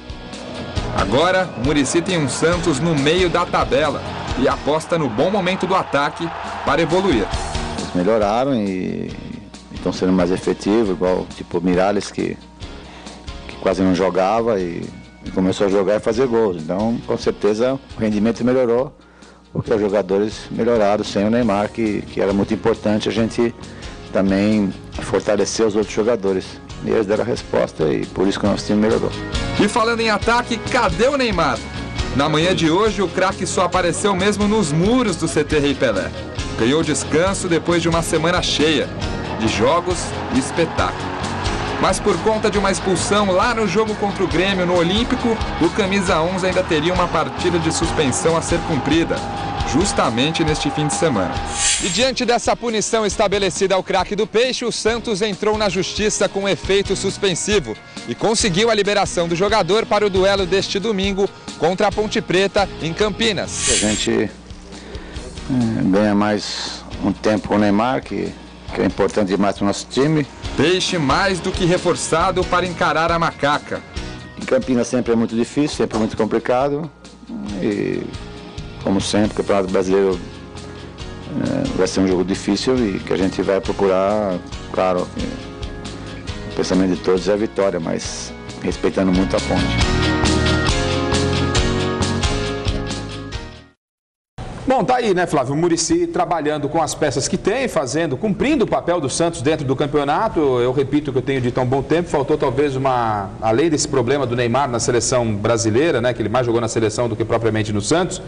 Agora, o Muricy tem um Santos no meio da tabela e aposta no bom momento do ataque para evoluir. Eles melhoraram e estão sendo mais efetivos, igual tipo o Miralles, que quase não jogava e começou a jogar e fazer gols. Então, com certeza, o rendimento melhorou, porque os jogadores melhoraram sem o Neymar, que era muito importante a gente também fortalecer os outros jogadores. E eles deram a resposta e por isso que o nosso time melhorou. E falando em ataque, cadê o Neymar? Na manhã de hoje, o craque só apareceu mesmo nos muros do CT Rei Pelé. Ganhou descanso depois de uma semana cheia de jogos e espetáculo. Mas por conta de uma expulsão lá no jogo contra o Grêmio no Olímpico, o camisa 11 ainda teria uma partida de suspensão a ser cumprida, justamente neste fim de semana. E diante dessa punição estabelecida ao craque do Peixe, o Santos entrou na justiça com efeito suspensivo e conseguiu a liberação do jogador para o duelo deste domingo contra a Ponte Preta em Campinas. A gente ganha mais um tempo com o Neymar, que é importante demais para o nosso time. Peixe mais do que reforçado para encarar a macaca. Em Campinas sempre é muito difícil, sempre é muito complicado. E, como sempre, o Campeonato Brasileiro vai ser um jogo difícil e que a gente vai procurar, claro, o pensamento de todos é a vitória, mas respeitando muito a Ponte. Bom, tá aí, né, Flávio? O Muricy trabalhando com as peças que tem, cumprindo o papel do Santos dentro do campeonato. Eu repito o que eu tenho dito há um bom tempo. Faltou talvez além desse problema do Neymar na seleção brasileira, né, que ele mais jogou na seleção do que propriamente no Santos,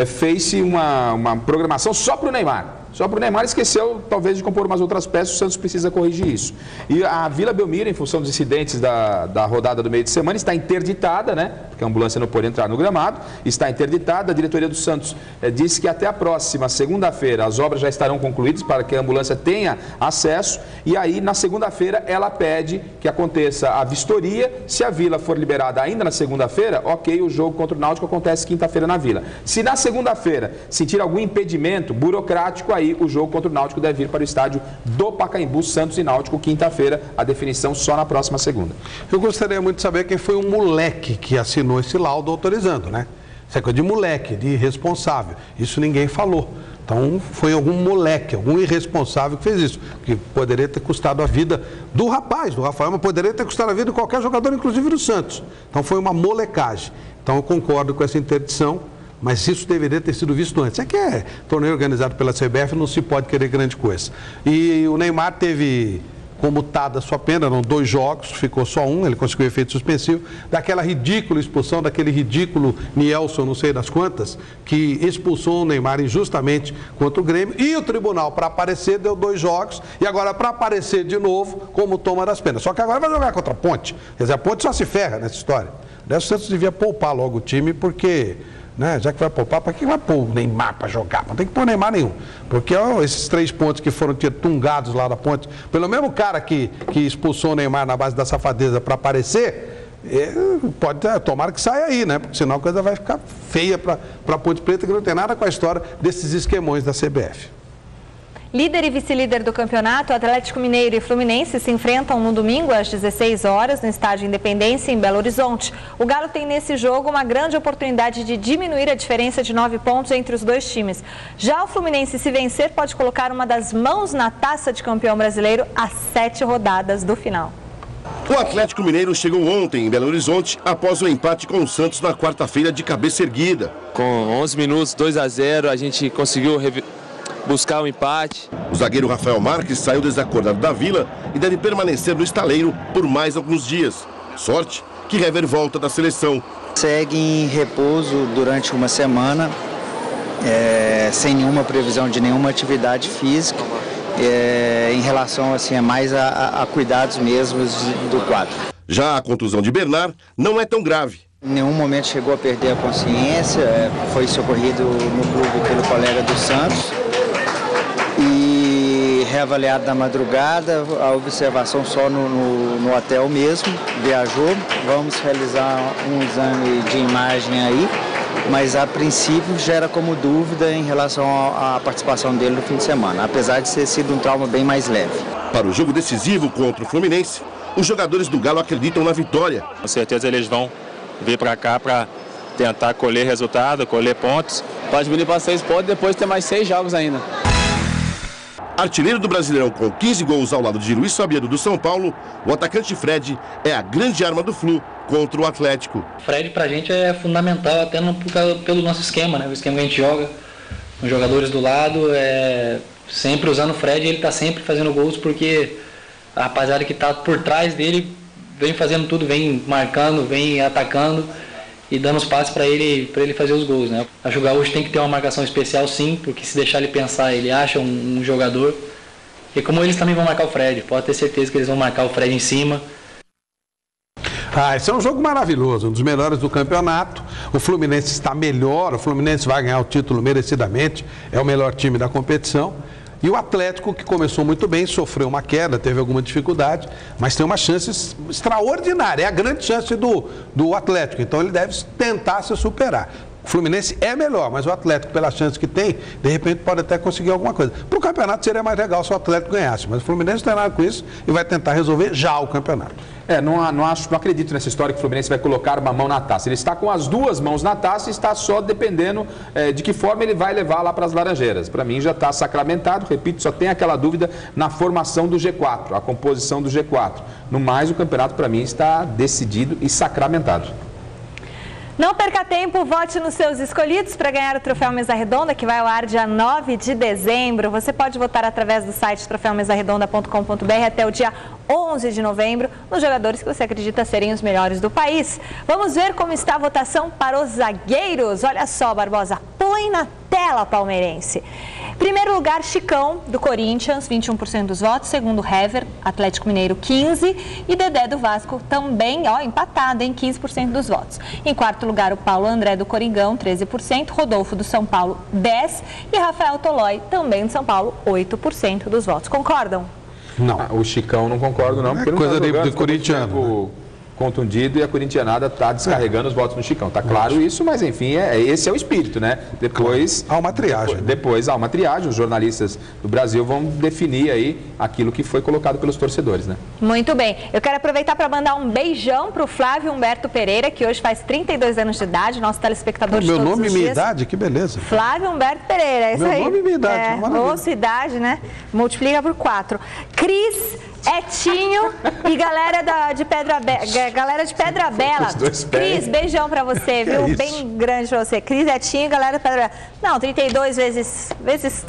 fez-se uma programação só para o Neymar. Só para o Neymar esqueceu, talvez, de compor umas outras peças, o Santos precisa corrigir isso. E a Vila Belmiro, em função dos incidentes da rodada do meio de semana, está interditada, né? Porque a ambulância não pôde entrar no gramado, está interditada. A diretoria do Santos disse que até a próxima segunda-feira as obras já estarão concluídas para que a ambulância tenha acesso. E aí, na segunda-feira, ela pede que aconteça a vistoria. Se a Vila for liberada ainda na segunda-feira, ok, o jogo contra o Náutico acontece quinta-feira na Vila. Se na segunda-feira sentir algum impedimento burocrático, aí aí o jogo contra o Náutico deve ir para o estádio do Pacaembu, Santos e Náutico, quinta-feira, a definição só na próxima segunda. Eu gostaria muito de saber quem foi o moleque que assinou esse laudo autorizando, né? Isso é coisa de moleque, de irresponsável. Isso ninguém falou. Então, foi algum moleque, algum irresponsável que fez isso, que poderia ter custado a vida do rapaz, do Rafael, mas poderia ter custado a vida de qualquer jogador, inclusive do Santos. Então, foi uma molecagem. Então, eu concordo com essa interdição, mas isso deveria ter sido visto antes. É que é torneio organizado pela CBF, não se pode querer grande coisa. E o Neymar teve comutada a sua pena, eram 2 jogos, ficou só 1, ele conseguiu efeito suspensivo, daquela ridícula expulsão, daquele ridículo Nielson, não sei das quantas, que expulsou o Neymar injustamente contra o Grêmio, e o tribunal, para aparecer, deu 2 jogos, e agora para aparecer de novo, como toma das penas. Só que agora vai jogar contra a Ponte, quer dizer, a Ponte só se ferra nessa história. O Santos devia poupar logo o time, porque... né? Já que vai poupar, para que vai pôr o Neymar para jogar? Não tem que pôr Neymar nenhum. Porque esses 3 pontos que foram tungados lá da Ponte, pelo mesmo cara que expulsou o Neymar na base da safadeza para aparecer, tomara que saia aí, né? Porque senão a coisa vai ficar feia para a Ponte Preta, que não tem nada com a história desses esquemões da CBF. Líder e vice-líder do campeonato, Atlético Mineiro e Fluminense se enfrentam no domingo às 16 horas no Estádio Independência, em Belo Horizonte. O Galo tem nesse jogo uma grande oportunidade de diminuir a diferença de 9 pontos entre os 2 times. Já o Fluminense, se vencer, pode colocar uma das mãos na taça de campeão brasileiro a 7 rodadas do final. O Atlético Mineiro chegou ontem em Belo Horizonte após o empate com o Santos na quarta-feira de cabeça erguida. Com 11 minutos, 2-0, a gente conseguiu buscar o empate. O zagueiro Rafael Marques saiu desacordado da Vila e deve permanecer no estaleiro por mais alguns dias. Sorte que Hever volta da seleção. Segue em repouso durante uma semana, sem nenhuma previsão de nenhuma atividade física, em relação assim, mais a cuidados mesmos do quadro. Já a contusão de Bernard não é tão grave. Em nenhum momento chegou a perder a consciência, foi socorrido no clube pelo colega do Santos. E reavaliado na madrugada, a observação só no hotel mesmo, viajou, vamos realizar um exame de imagem aí, mas a princípio gera como dúvida em relação à participação dele no fim de semana, apesar de ter sido um trauma bem mais leve. Para o jogo decisivo contra o Fluminense, os jogadores do Galo acreditam na vitória. Com certeza eles vão vir para cá para tentar colher resultado, colher pontos. Pode vir para 6 pontos, depois ter mais 6 jogos ainda. Artilheiro do Brasileirão com 15 gols ao lado de Luiz Fabiano do São Paulo, o atacante Fred é a grande arma do Flu contra o Atlético. Fred pra gente é fundamental, até pelo nosso esquema, né? O esquema que a gente joga, com jogadores do lado, sempre usando o Fred, ele tá sempre fazendo gols, porque a rapaziada que tá por trás dele vem fazendo tudo, vem marcando, vem atacando e dando os passes para ele fazer os gols, né? Acho que o Gaúcho tem que ter uma marcação especial, sim, porque se deixar ele pensar, ele acha um jogador. E como eles também vão marcar o Fred, pode ter certeza que eles vão marcar o Fred em cima. Esse é um jogo maravilhoso, um dos melhores do campeonato. O Fluminense está melhor, o Fluminense vai ganhar o título merecidamente, é o melhor time da competição. E o Atlético, que começou muito bem, sofreu uma queda, teve alguma dificuldade, mas tem uma chance extraordinária, é a grande chance do Atlético, então ele deve tentar se superar. O Fluminense é melhor, mas o Atlético, pela chance que tem, de repente pode até conseguir alguma coisa. Para o campeonato seria mais legal se o Atlético ganhasse, mas o Fluminense não tem nada com isso e vai tentar resolver já o campeonato. Não acredito nessa história que o Fluminense vai colocar uma mão na taça. Ele está com as 2 mãos na taça e está só dependendo de que forma ele vai levar lá para as Laranjeiras. Para mim já está sacramentado, repito, só tem aquela dúvida na formação do G4, a composição do G4. No mais, o campeonato para mim está decidido e sacramentado. Não perca tempo, vote nos seus escolhidos para ganhar o Troféu Mesa Redonda, que vai ao ar dia 9 de dezembro. Você pode votar através do site troféumesarredonda.com.br até o dia 11 de novembro, nos jogadores que você acredita serem os melhores do país. Vamos ver como está a votação para os zagueiros. Olha só, Barbosa, põe na tela, palmeirense. Primeiro lugar, Chicão, do Corinthians, 21% dos votos. Segundo, Hever, Atlético Mineiro, 15%. E Dedé, do Vasco, também, empatado, em 15% dos votos. Em quarto lugar, o Paulo André, do Coringão, 13%. Rodolfo, do São Paulo, 10%. E Rafael Tolói, também do São Paulo, 8% dos votos. Concordam? Não. O Chicão não concordo, não. Porque coisa do corintiano. contundido e a corintianada está descarregando os votos no Chicão. Tá claro isso, mas enfim, esse é o espírito, né? Depois há uma triagem. Depois há uma triagem, os jornalistas do Brasil vão definir aí aquilo que foi colocado pelos torcedores, né? Muito bem. Eu quero aproveitar para mandar um beijão para o Flávio Humberto Pereira, que hoje faz 32 anos de idade, nosso telespectador de todos os dias. Meu nome e minha idade, que beleza. Flávio Humberto Pereira, é isso aí. Meu nome e minha idade, ou sua idade, né? Multiplica por 4. Cris, Etinho e galera de Pedra Bela. Cris, beijão pra você, viu? Bem grande pra você. Cris, Etinho e galera de Pedra Bela. Não, 32 vezes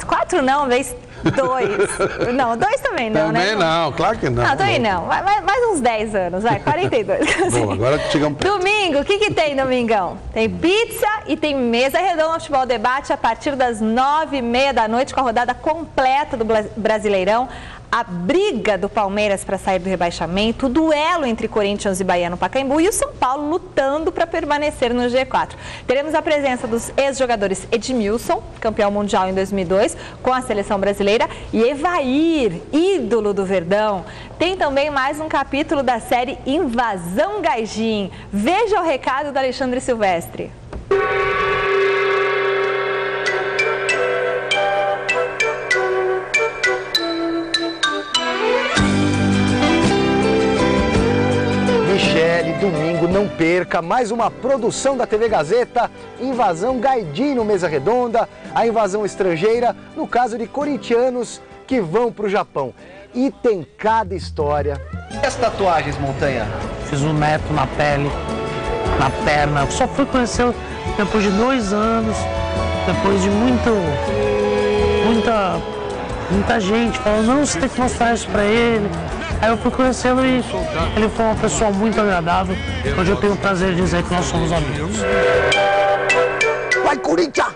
4 não, vezes 2. Não, 2 também não, né? Também não, claro que não. Não, também não. Mais uns 10 anos, vai, 42. Bom, agora chegamos perto. Domingo, o que tem domingão? Tem pizza e tem mesa redonda no Futebol Debate a partir das 9h30 da noite com a rodada completa do Brasileirão. A briga do Palmeiras para sair do rebaixamento, o duelo entre Corinthians e Bahia no Pacaembu e o São Paulo lutando para permanecer no G4. Teremos a presença dos ex-jogadores Edmilson, campeão mundial em 2002, com a seleção brasileira, e Evair, ídolo do Verdão. Tem também mais um capítulo da série Invasão Gaijin. Veja o recado do Alexandre Silvestre. Michele, domingo, não perca mais uma produção da TV Gazeta, Invasão Gaijin no Mesa Redonda, a invasão estrangeira, no caso de corintianos que vão para o Japão. E tem cada história. E as tatuagens, Montanha? Fiz um neto na pele, na perna. Eu só fui conhecer depois de 2 anos, depois de muita gente falando, não, você tem que mostrar isso pra ele. Aí eu fui conhecê-lo e ele foi uma pessoa muito agradável. Hoje eu tenho o prazer de dizer que nós somos amigos. Vai, Corinthians!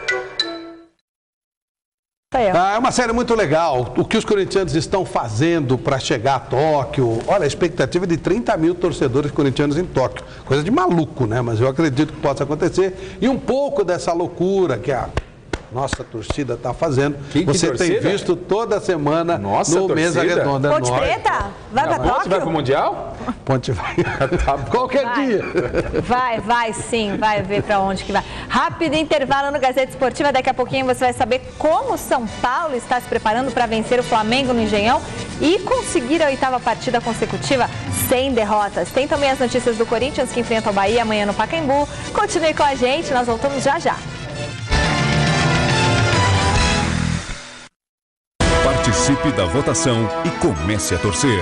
É uma série muito legal. O que os corintianos estão fazendo para chegar a Tóquio. Olha, a expectativa é de 30 mil torcedores corintianos em Tóquio. Coisa de maluco, né? Mas eu acredito que possa acontecer. E um pouco dessa loucura que a nossa torcida está fazendo. Você tem visto toda semana no Mesa Redonda. Ponte Preta? Vai para Tóquio? Ponte vai para o Mundial? Ponte vai. Qualquer dia. Vai sim, vai ver para onde que vai. Rápido intervalo no Gazeta Esportiva. Daqui a pouquinho você vai saber como São Paulo está se preparando para vencer o Flamengo no Engenhão e conseguir a 8ª partida consecutiva sem derrotas. Tem também as notícias do Corinthians que enfrenta o Bahia amanhã no Pacaembu. Continue com a gente, nós voltamos já já. Participe da votação e comece a torcer.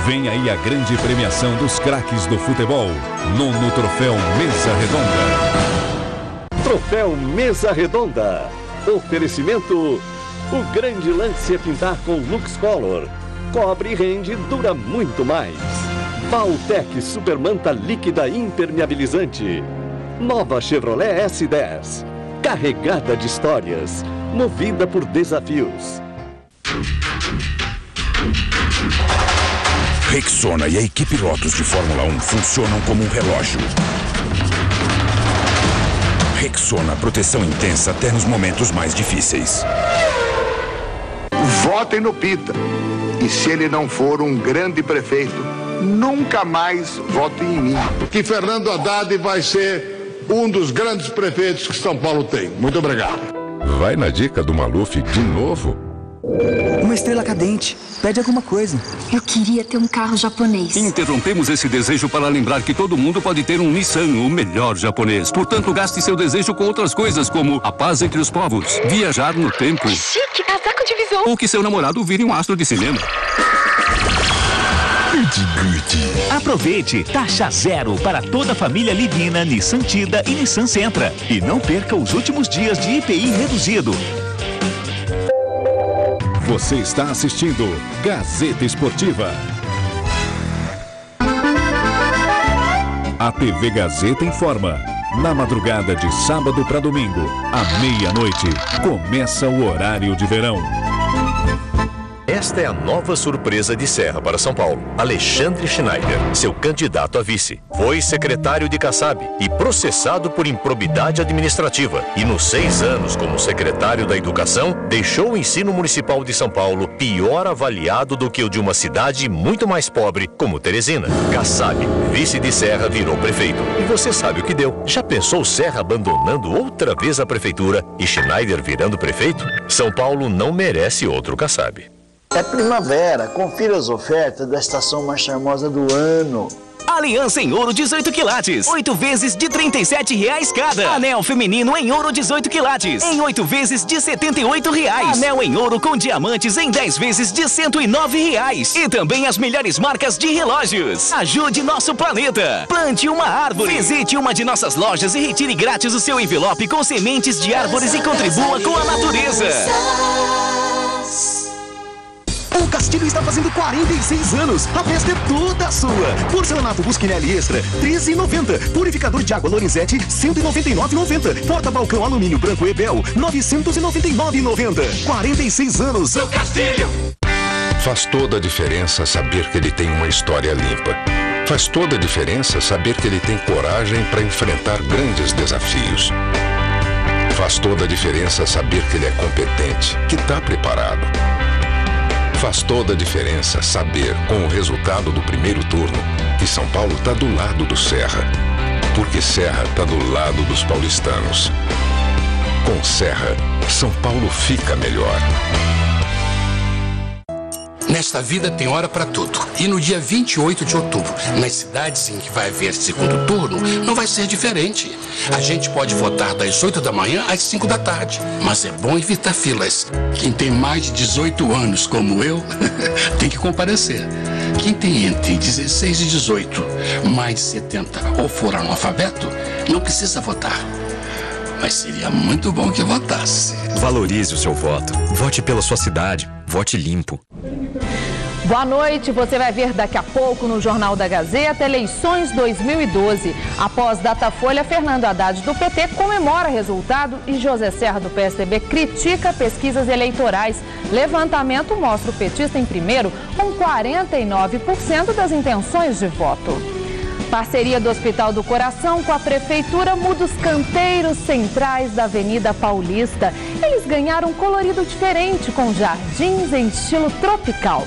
Vem aí a grande premiação dos craques do futebol. 9º Troféu Mesa Redonda. Troféu Mesa Redonda. Oferecimento: o grande lance é pintar com Lux Color. Cobre e rende, dura muito mais. Valtec Supermanta líquida impermeabilizante. Nova Chevrolet S10. Carregada de histórias. Movida por desafios. Rexona e a equipe Lotus de Fórmula 1 funcionam como um relógio. Rexona, proteção intensa até nos momentos mais difíceis. Votem no Pita. E se ele não for um grande prefeito, nunca mais votem em mim. Que Fernando Haddad vai ser um dos grandes prefeitos que São Paulo tem. Muito obrigado. Vai na dica do Maluf de novo? Uma estrela cadente. Pede alguma coisa. Eu queria ter um carro japonês. Interrompemos esse desejo para lembrar que todo mundo pode ter um Nissan, o melhor japonês. Portanto, gaste seu desejo com outras coisas, como a paz entre os povos, viajar no tempo. Chique, casaco de visão. Ou que seu namorado vire um astro de cinema. Aproveite, taxa zero para toda a família Livina, Nissan Tida e Nissan Sentra. E não perca os últimos dias de IPI reduzido. Você está assistindo Gazeta Esportiva. A TV Gazeta informa. Na madrugada de sábado para domingo, à meia-noite, começa o horário de verão. Esta é a nova surpresa de Serra para São Paulo. Alexandre Schneider, seu candidato a vice. Foi secretário de Kassab e processado por improbidade administrativa. E nos 6 anos como secretário da Educação, deixou o ensino municipal de São Paulo pior avaliado do que o de uma cidade muito mais pobre, como Teresina. Kassab, vice de Serra, virou prefeito. E você sabe o que deu. Já pensou Serra abandonando outra vez a prefeitura e Schneider virando prefeito? São Paulo não merece outro Kassab. É primavera, confira as ofertas da estação mais charmosa do ano. Aliança em ouro 18 quilates, 8 vezes de R$ 37,00 cada. Anel feminino em ouro 18 quilates, em 8 vezes de R$ 78,00. Anel em ouro com diamantes em 10 vezes de R$ 109,00. E também as melhores marcas de relógios. Ajude nosso planeta. Plante uma árvore. Visite uma de nossas lojas e retire grátis o seu envelope com sementes de árvores e contribua com a natureza. O Castilho está fazendo 46 anos. A festa é toda sua. Porcelanato Busquinelli Extra, R$ 13,90. Purificador de água Lorenzetti, R$ 199,90. Porta-balcão alumínio branco Ebel, R$ 999,90. 46 anos. O Castilho. Faz toda a diferença saber que ele tem uma história limpa. Faz toda a diferença saber que ele tem coragem para enfrentar grandes desafios. Faz toda a diferença saber que ele é competente, que está preparado. Faz toda a diferença saber, com o resultado do primeiro turno, que São Paulo está do lado do Serra. Porque Serra está do lado dos paulistanos. Com Serra, São Paulo fica melhor. Nesta vida tem hora para tudo. E no dia 28 de outubro, nas cidades em que vai haver segundo turno, não vai ser diferente. A gente pode votar das 8 da manhã às 5 da tarde. Mas é bom evitar filas. Quem tem mais de 18 anos, como eu, tem que comparecer. Quem tem entre 16 e 18, mais 70 ou for analfabeto, não precisa votar. Mas seria muito bom que votasse. Valorize o seu voto. Vote pela sua cidade. Vote limpo. Boa noite, você vai ver daqui a pouco no Jornal da Gazeta, eleições 2012. Após Datafolha, Fernando Haddad do PT comemora resultado e José Serra do PSDB critica pesquisas eleitorais. Levantamento mostra o petista em primeiro com 49% das intenções de voto. Parceria do Hospital do Coração com a Prefeitura muda os canteiros centrais da Avenida Paulista. Eles ganharam um colorido diferente com jardins em estilo tropical.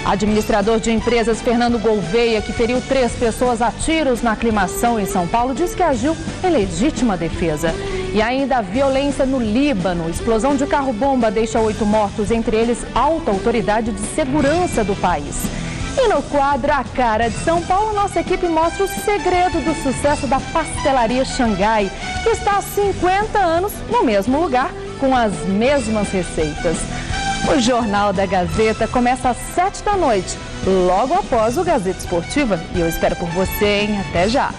Administrador de empresas Fernando Gouveia, que feriu 3 pessoas a tiros na aclimação em São Paulo, diz que agiu em legítima defesa. E ainda a violência no Líbano. Explosão de carro-bomba deixa 8 mortos, entre eles alta autoridade de segurança do país. E no quadro A Cara de São Paulo, nossa equipe mostra o segredo do sucesso da pastelaria Xangai, que está há 50 anos no mesmo lugar, com as mesmas receitas. O Jornal da Gazeta começa às 7 da noite, logo após o Gazeta Esportiva. E eu espero por você, hein? Até já!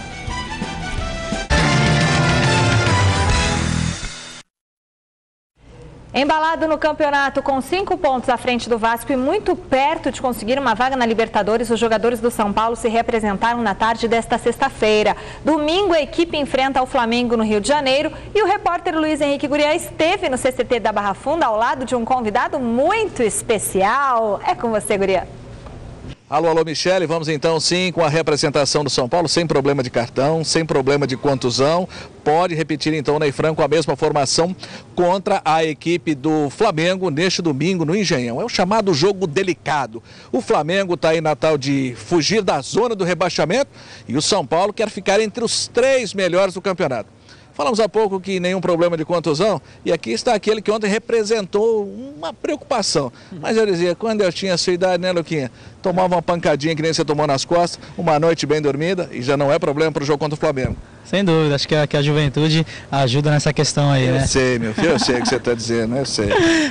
Embalado no campeonato com 5 pontos à frente do Vasco e muito perto de conseguir uma vaga na Libertadores, os jogadores do São Paulo se representaram na tarde desta sexta-feira. Domingo, a equipe enfrenta o Flamengo no Rio de Janeiro e o repórter Luiz Henrique Guriá esteve no CCT da Barra Funda ao lado de um convidado muito especial. É com você, Guriá. Alô, alô, Michele, vamos então sim com a representação do São Paulo, sem problema de cartão, sem problema de contusão. Pode repetir então, Ney Franco, a mesma formação contra a equipe do Flamengo neste domingo no Engenhão. É o chamado jogo delicado. O Flamengo está aí na tal de fugir da zona do rebaixamento e o São Paulo quer ficar entre os 3 melhores do campeonato. Falamos há pouco que nenhum problema de contusão e aqui está aquele que ontem representou uma preocupação. Mas eu dizia, quando eu tinha a sua idade, né, Luquinha? Tomava uma pancadinha que nem você tomou nas costas, uma noite bem dormida e já não é problema para o jogo contra o Flamengo. Sem dúvida, acho que a juventude ajuda nessa questão aí, né? Eu sei, meu filho, eu sei o que você está dizendo, eu sei.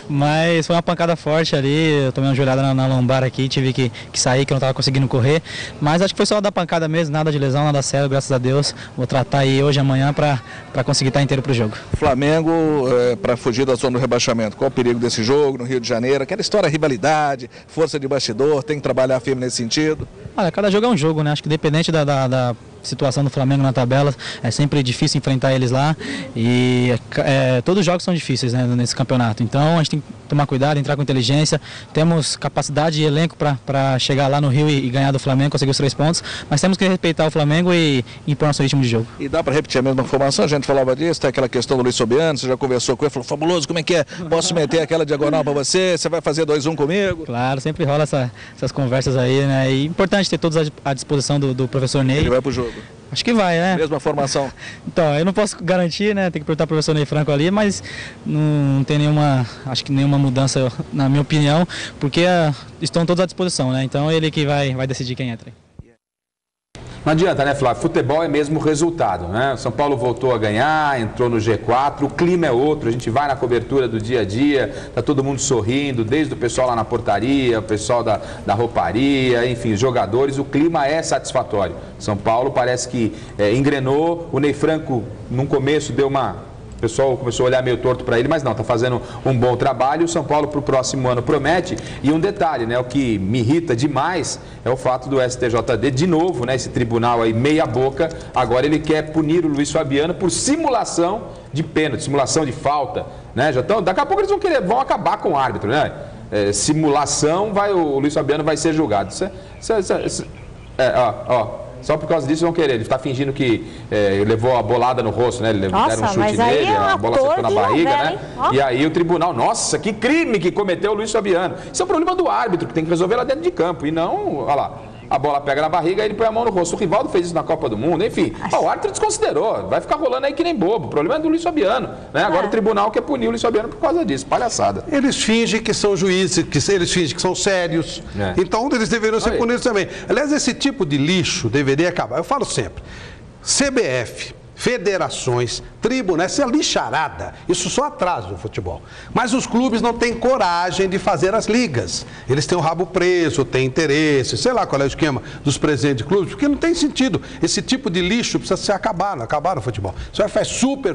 Mas foi uma pancada forte ali, eu tomei uma joelhada na lombar aqui, tive que sair, que eu não estava conseguindo correr. Mas acho que foi só da pancada mesmo, nada de lesão, nada sério, graças a Deus. Vou tratar aí hoje, amanhã, para conseguir estar inteiro para o jogo. Flamengo, para fugir da zona do rebaixamento, qual o perigo desse jogo no Rio de Janeiro? Aquela história, rivalidade, força de bastidor, tem que trabalhar firme nesse sentido? Olha, cada jogo é um jogo, né? Acho que independente da situação do Flamengo na tabela, é sempre difícil enfrentar eles lá e todos os jogos são difíceis, né, nesse campeonato. Então a gente tem que tomar cuidado, entrar com inteligência. Temos capacidade e elenco para chegar lá no Rio e ganhar do Flamengo, conseguir os 3 pontos, mas temos que respeitar o Flamengo e impor nosso ritmo de jogo. E dá para repetir a mesma informação? A gente falava disso, tem aquela questão do Luiz Sobiano, você já conversou com ele, falou, Fabuloso, como é que é? Posso meter aquela diagonal para você? Você vai fazer 2-1 comigo? Claro, sempre rola essas conversas aí, né? E importante ter todos à disposição do professor Ney. Ele vai pro jogo? Acho que vai, né? Mesma formação? Então, eu não posso garantir, né? Tem que perguntar ao professor Ney Franco ali, mas não tem acho que nenhuma mudança, na minha opinião, porque estão todos à disposição, né? Então ele que vai decidir quem entra. Não adianta, né, Flávio? Futebol é mesmo resultado, né? O São Paulo voltou a ganhar, entrou no G4, o clima é outro, a gente vai na cobertura do dia a dia, tá todo mundo sorrindo, desde o pessoal lá na portaria, o pessoal da rouparia, enfim, os jogadores, o clima é satisfatório. São Paulo parece que engrenou, o Ney Franco, no começo, deu uma... O pessoal começou a olhar meio torto para ele, mas não, está fazendo um bom trabalho. O São Paulo para o próximo ano promete. E um detalhe, né, o que me irrita demais é o fato do STJD, de novo, né, esse tribunal aí meia boca, agora ele quer punir o Luiz Fabiano por simulação de pênalti, simulação de falta, né? Daqui a pouco eles vão acabar com o árbitro, né? Simulação, o Luiz Fabiano vai ser julgado. Só por causa disso vão querer. Ele está fingindo que levou a bolada no rosto, né? Deram um chute nele, a bola acertou na barriga, né? E aí o tribunal, nossa, que crime que cometeu o Luiz Fabiano. Isso é um problema do árbitro, que tem que resolver lá dentro de campo. E não, olha lá, a bola pega na barriga e ele põe a mão no rosto. O Rivaldo fez isso na Copa do Mundo, enfim. O árbitro desconsiderou, vai ficar rolando aí que nem bobo. O problema é do Luiz Fabiano, né? Agora o tribunal quer punir o Luiz Fabiano por causa disso, palhaçada. Eles fingem que são juízes, eles fingem que são sérios. Então eles deveriam ser punidos também. Aliás, esse tipo de lixo deveria acabar. Eu falo sempre, CBF, federações, tribunais, essa lixarada, isso só atrasa o futebol. Mas os clubes não têm coragem de fazer as ligas. Eles têm o rabo preso, têm interesse, sei lá qual é o esquema dos presidentes de clubes, porque não tem sentido. Esse tipo de lixo precisa se acabar no futebol. Isso faz super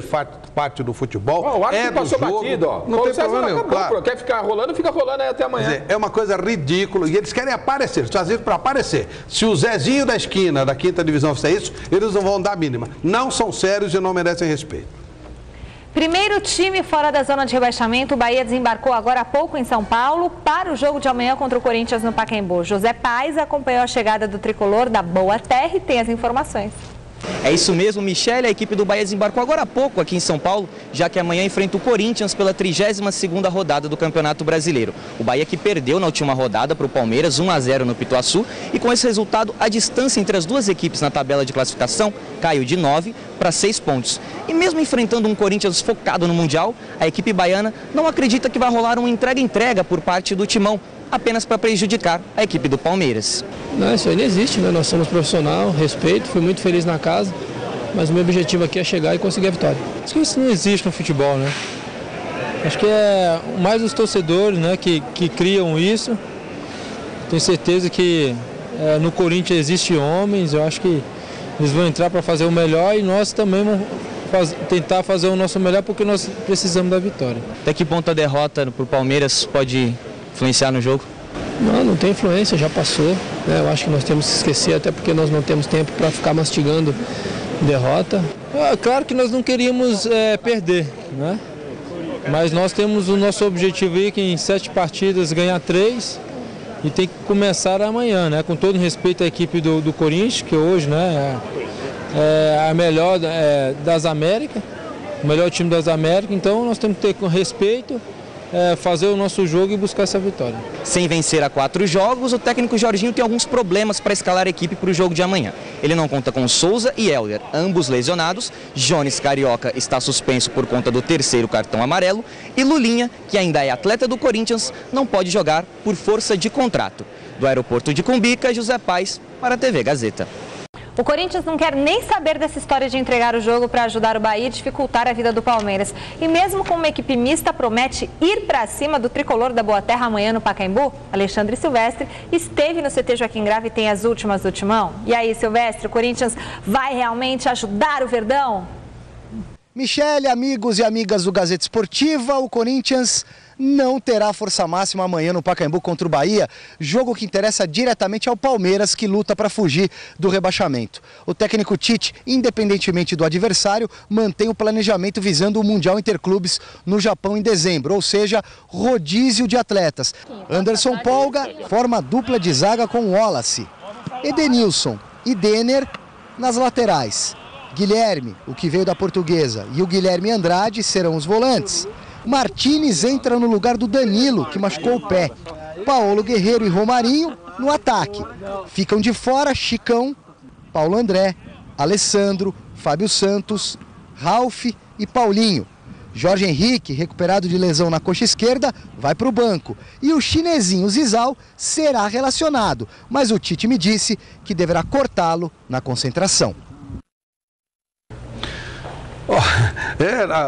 parte do futebol. O árbitro passou batido, ó. Não tem problema nenhum. Claro. Quer ficar rolando, fica rolando aí até amanhã. Quer dizer, é uma coisa ridícula e eles querem aparecer, eles fazem isso para aparecer. Se o Zezinho da esquina da 5ª divisão fizer isso, eles não vão dar a mínima. Não são sérios e não merecem respeito. Primeiro time fora da zona de rebaixamento, o Bahia desembarcou agora há pouco em São Paulo para o jogo de amanhã contra o Corinthians no Pacaembu. José Paes acompanhou a chegada do tricolor da Boa Terra e tem as informações. É isso mesmo, Michele, a equipe do Bahia desembarcou agora há pouco aqui em São Paulo, já que amanhã enfrenta o Corinthians pela 32ª rodada do Campeonato Brasileiro. O Bahia que perdeu na última rodada para o Palmeiras, 1-0 no Pituaçu, e com esse resultado a distância entre as duas equipes na tabela de classificação caiu de 9 para 6 pontos. E mesmo enfrentando um Corinthians focado no Mundial, a equipe baiana não acredita que vai rolar uma entrega-entrega por parte do Timão, apenas para prejudicar a equipe do Palmeiras. Não, isso aí não existe, né? Nós somos profissional, respeito, fui muito feliz na casa, mas o meu objetivo aqui é chegar e conseguir a vitória. Acho que isso não existe no futebol, né? Acho que é mais os torcedores, né, que criam isso. Tenho certeza que no Corinthians existem homens, eu acho que eles vão entrar para fazer o melhor e nós também vamos tentar fazer o nosso melhor porque nós precisamos da vitória. Até que ponto a derrota para o Palmeiras pode influenciar no jogo? Não tem influência, já passou, né? Eu acho que nós temos que esquecer, até porque nós não temos tempo para ficar mastigando derrota. Claro que nós não queríamos perder, né? Mas nós temos o nosso objetivo aí que em 7 partidas ganhar 3 e tem que começar amanhã, né? Com todo respeito à equipe do Corinthians, que hoje, né, é a melhor das Américas, o melhor time das Américas, então nós temos que ter com respeito, fazer o nosso jogo e buscar essa vitória. Sem vencer a 4 jogos, o técnico Jorginho tem alguns problemas para escalar a equipe para o jogo de amanhã. Ele não conta com Souza e Helder, ambos lesionados. Jones Carioca está suspenso por conta do 3º cartão amarelo. E Lulinha, que ainda é atleta do Corinthians, não pode jogar por força de contrato. Do aeroporto de Cumbica, José Paes, para a TV Gazeta. O Corinthians não quer nem saber dessa história de entregar o jogo para ajudar o Bahia e dificultar a vida do Palmeiras. E mesmo com uma equipe mista, promete ir para cima do tricolor da Boa Terra amanhã no Pacaembu. Alexandre Silvestre esteve no CT Joaquim Grava e tem as últimas do Timão. E aí, Silvestre, o Corinthians vai realmente ajudar o Verdão? Michele, amigos e amigas do Gazeta Esportiva, o Corinthians não terá força máxima amanhã no Pacaembu contra o Bahia, jogo que interessa diretamente ao Palmeiras, que luta para fugir do rebaixamento. O técnico Tite, independentemente do adversário, mantém o planejamento visando o Mundial Interclubes no Japão em dezembro, ou seja, rodízio de atletas. Anderson Polga forma a dupla de zaga com Wallace, Edenilson e Denner nas laterais. Guilherme, o que veio da Portuguesa, e o Guilherme Andrade serão os volantes. Martínez entra no lugar do Danilo, que machucou o pé. Paulo Guerreiro e Romarinho no ataque. Ficam de fora Chicão, Paulo André, Alessandro, Fábio Santos, Ralf e Paulinho. Jorge Henrique, recuperado de lesão na coxa esquerda, vai para o banco. E o chinesinho Zizal será relacionado, mas o Tite me disse que deverá cortá-lo na concentração.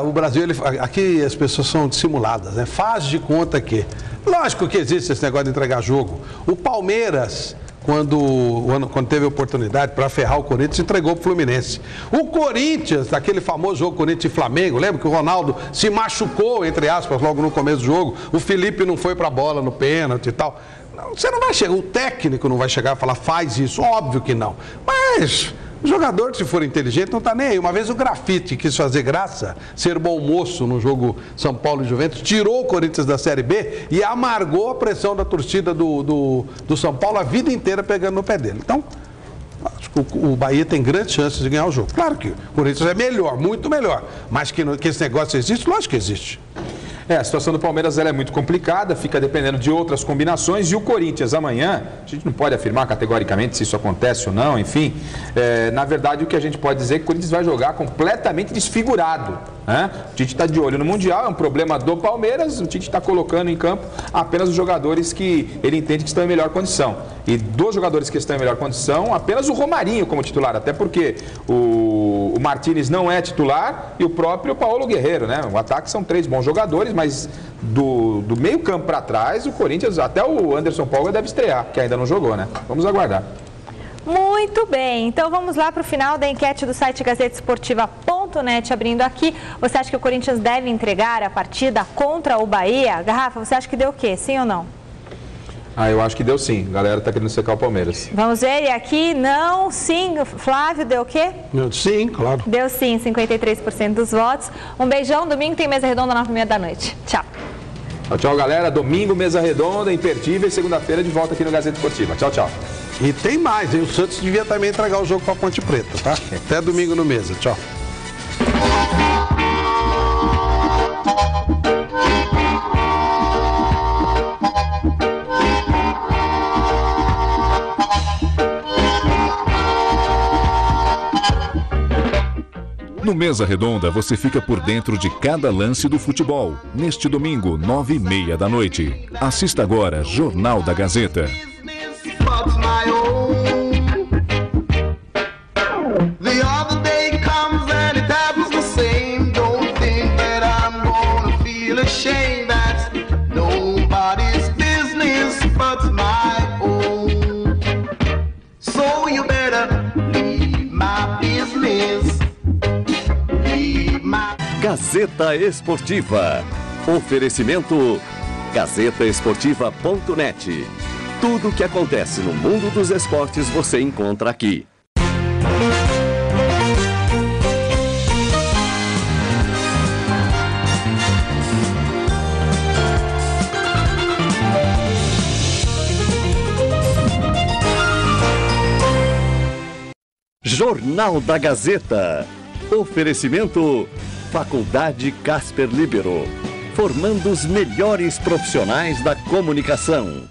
O Brasil, aqui as pessoas são dissimuladas, né? Faz de conta que... Lógico que existe esse negócio de entregar jogo. O Palmeiras, quando teve a oportunidade para ferrar o Corinthians, entregou para o Fluminense. O Corinthians, daquele famoso jogo Corinthians e Flamengo, lembra que o Ronaldo se machucou, entre aspas, logo no começo do jogo. O Felipe não foi para a bola no pênalti e tal. Você não vai chegar, o técnico não vai chegar e falar, faz isso. Óbvio que não. Mas... o jogador, se for inteligente, não está nem aí. Uma vez o Grafite quis fazer graça, ser bom moço no jogo São Paulo e Juventus, tirou o Corinthians da Série B e amargou a pressão da torcida do São Paulo a vida inteira pegando no pé dele. Então, acho que o Bahia tem grandes chances de ganhar o jogo. Claro que o Corinthians é melhor, muito melhor, mas que esse negócio existe, lógico que existe. A situação do Palmeiras ela é muito complicada, fica dependendo de outras combinações. E o Corinthians amanhã, a gente não pode afirmar categoricamente se isso acontece ou não, enfim. Na verdade, o que a gente pode dizer é que o Corinthians vai jogar completamente desfigurado. Né? O Tite está de olho no Mundial, é um problema do Palmeiras. O Tite está colocando em campo apenas os jogadores que ele entende que estão em melhor condição. E dos jogadores que estão em melhor condição, apenas o Romarinho como titular, até porque o Martínez não é titular e o próprio Paulo Guerreiro, né? O ataque são 3 bons jogadores, mas do meio campo para trás, o Corinthians, até o Anderson Polga deve estrear, que ainda não jogou, né? Vamos aguardar. Muito bem, então vamos lá para o final da enquete do site gazetesportiva.net, abrindo aqui. Você acha que o Corinthians deve entregar a partida contra o Bahia? Garrafa, você acha que deu o quê? Sim ou não? Eu acho que deu sim. A galera tá querendo secar o Palmeiras. Vamos ver, e aqui não, sim. Flávio, deu o quê? Sim, claro. Deu sim, 53% dos votos. Um beijão, domingo tem mesa redonda 9h30 da noite. Tchau. Tchau, galera. Domingo, mesa redonda, imperdível, e segunda-feira de volta aqui no Gazeta Esportiva. Tchau, tchau. E tem mais, hein? O Santos devia também entregar o jogo para a Ponte Preta, tá? Até domingo no mesa. Tchau. No Mesa Redonda, você fica por dentro de cada lance do futebol. Neste domingo, 9h30 da noite. Assista agora Jornal da Gazeta. Gazeta Esportiva. Oferecimento gazetaesportiva.net. Tudo o que acontece no mundo dos esportes você encontra aqui. Jornal da Gazeta. Oferecimento Faculdade Casper Libero, formando os melhores profissionais da comunicação.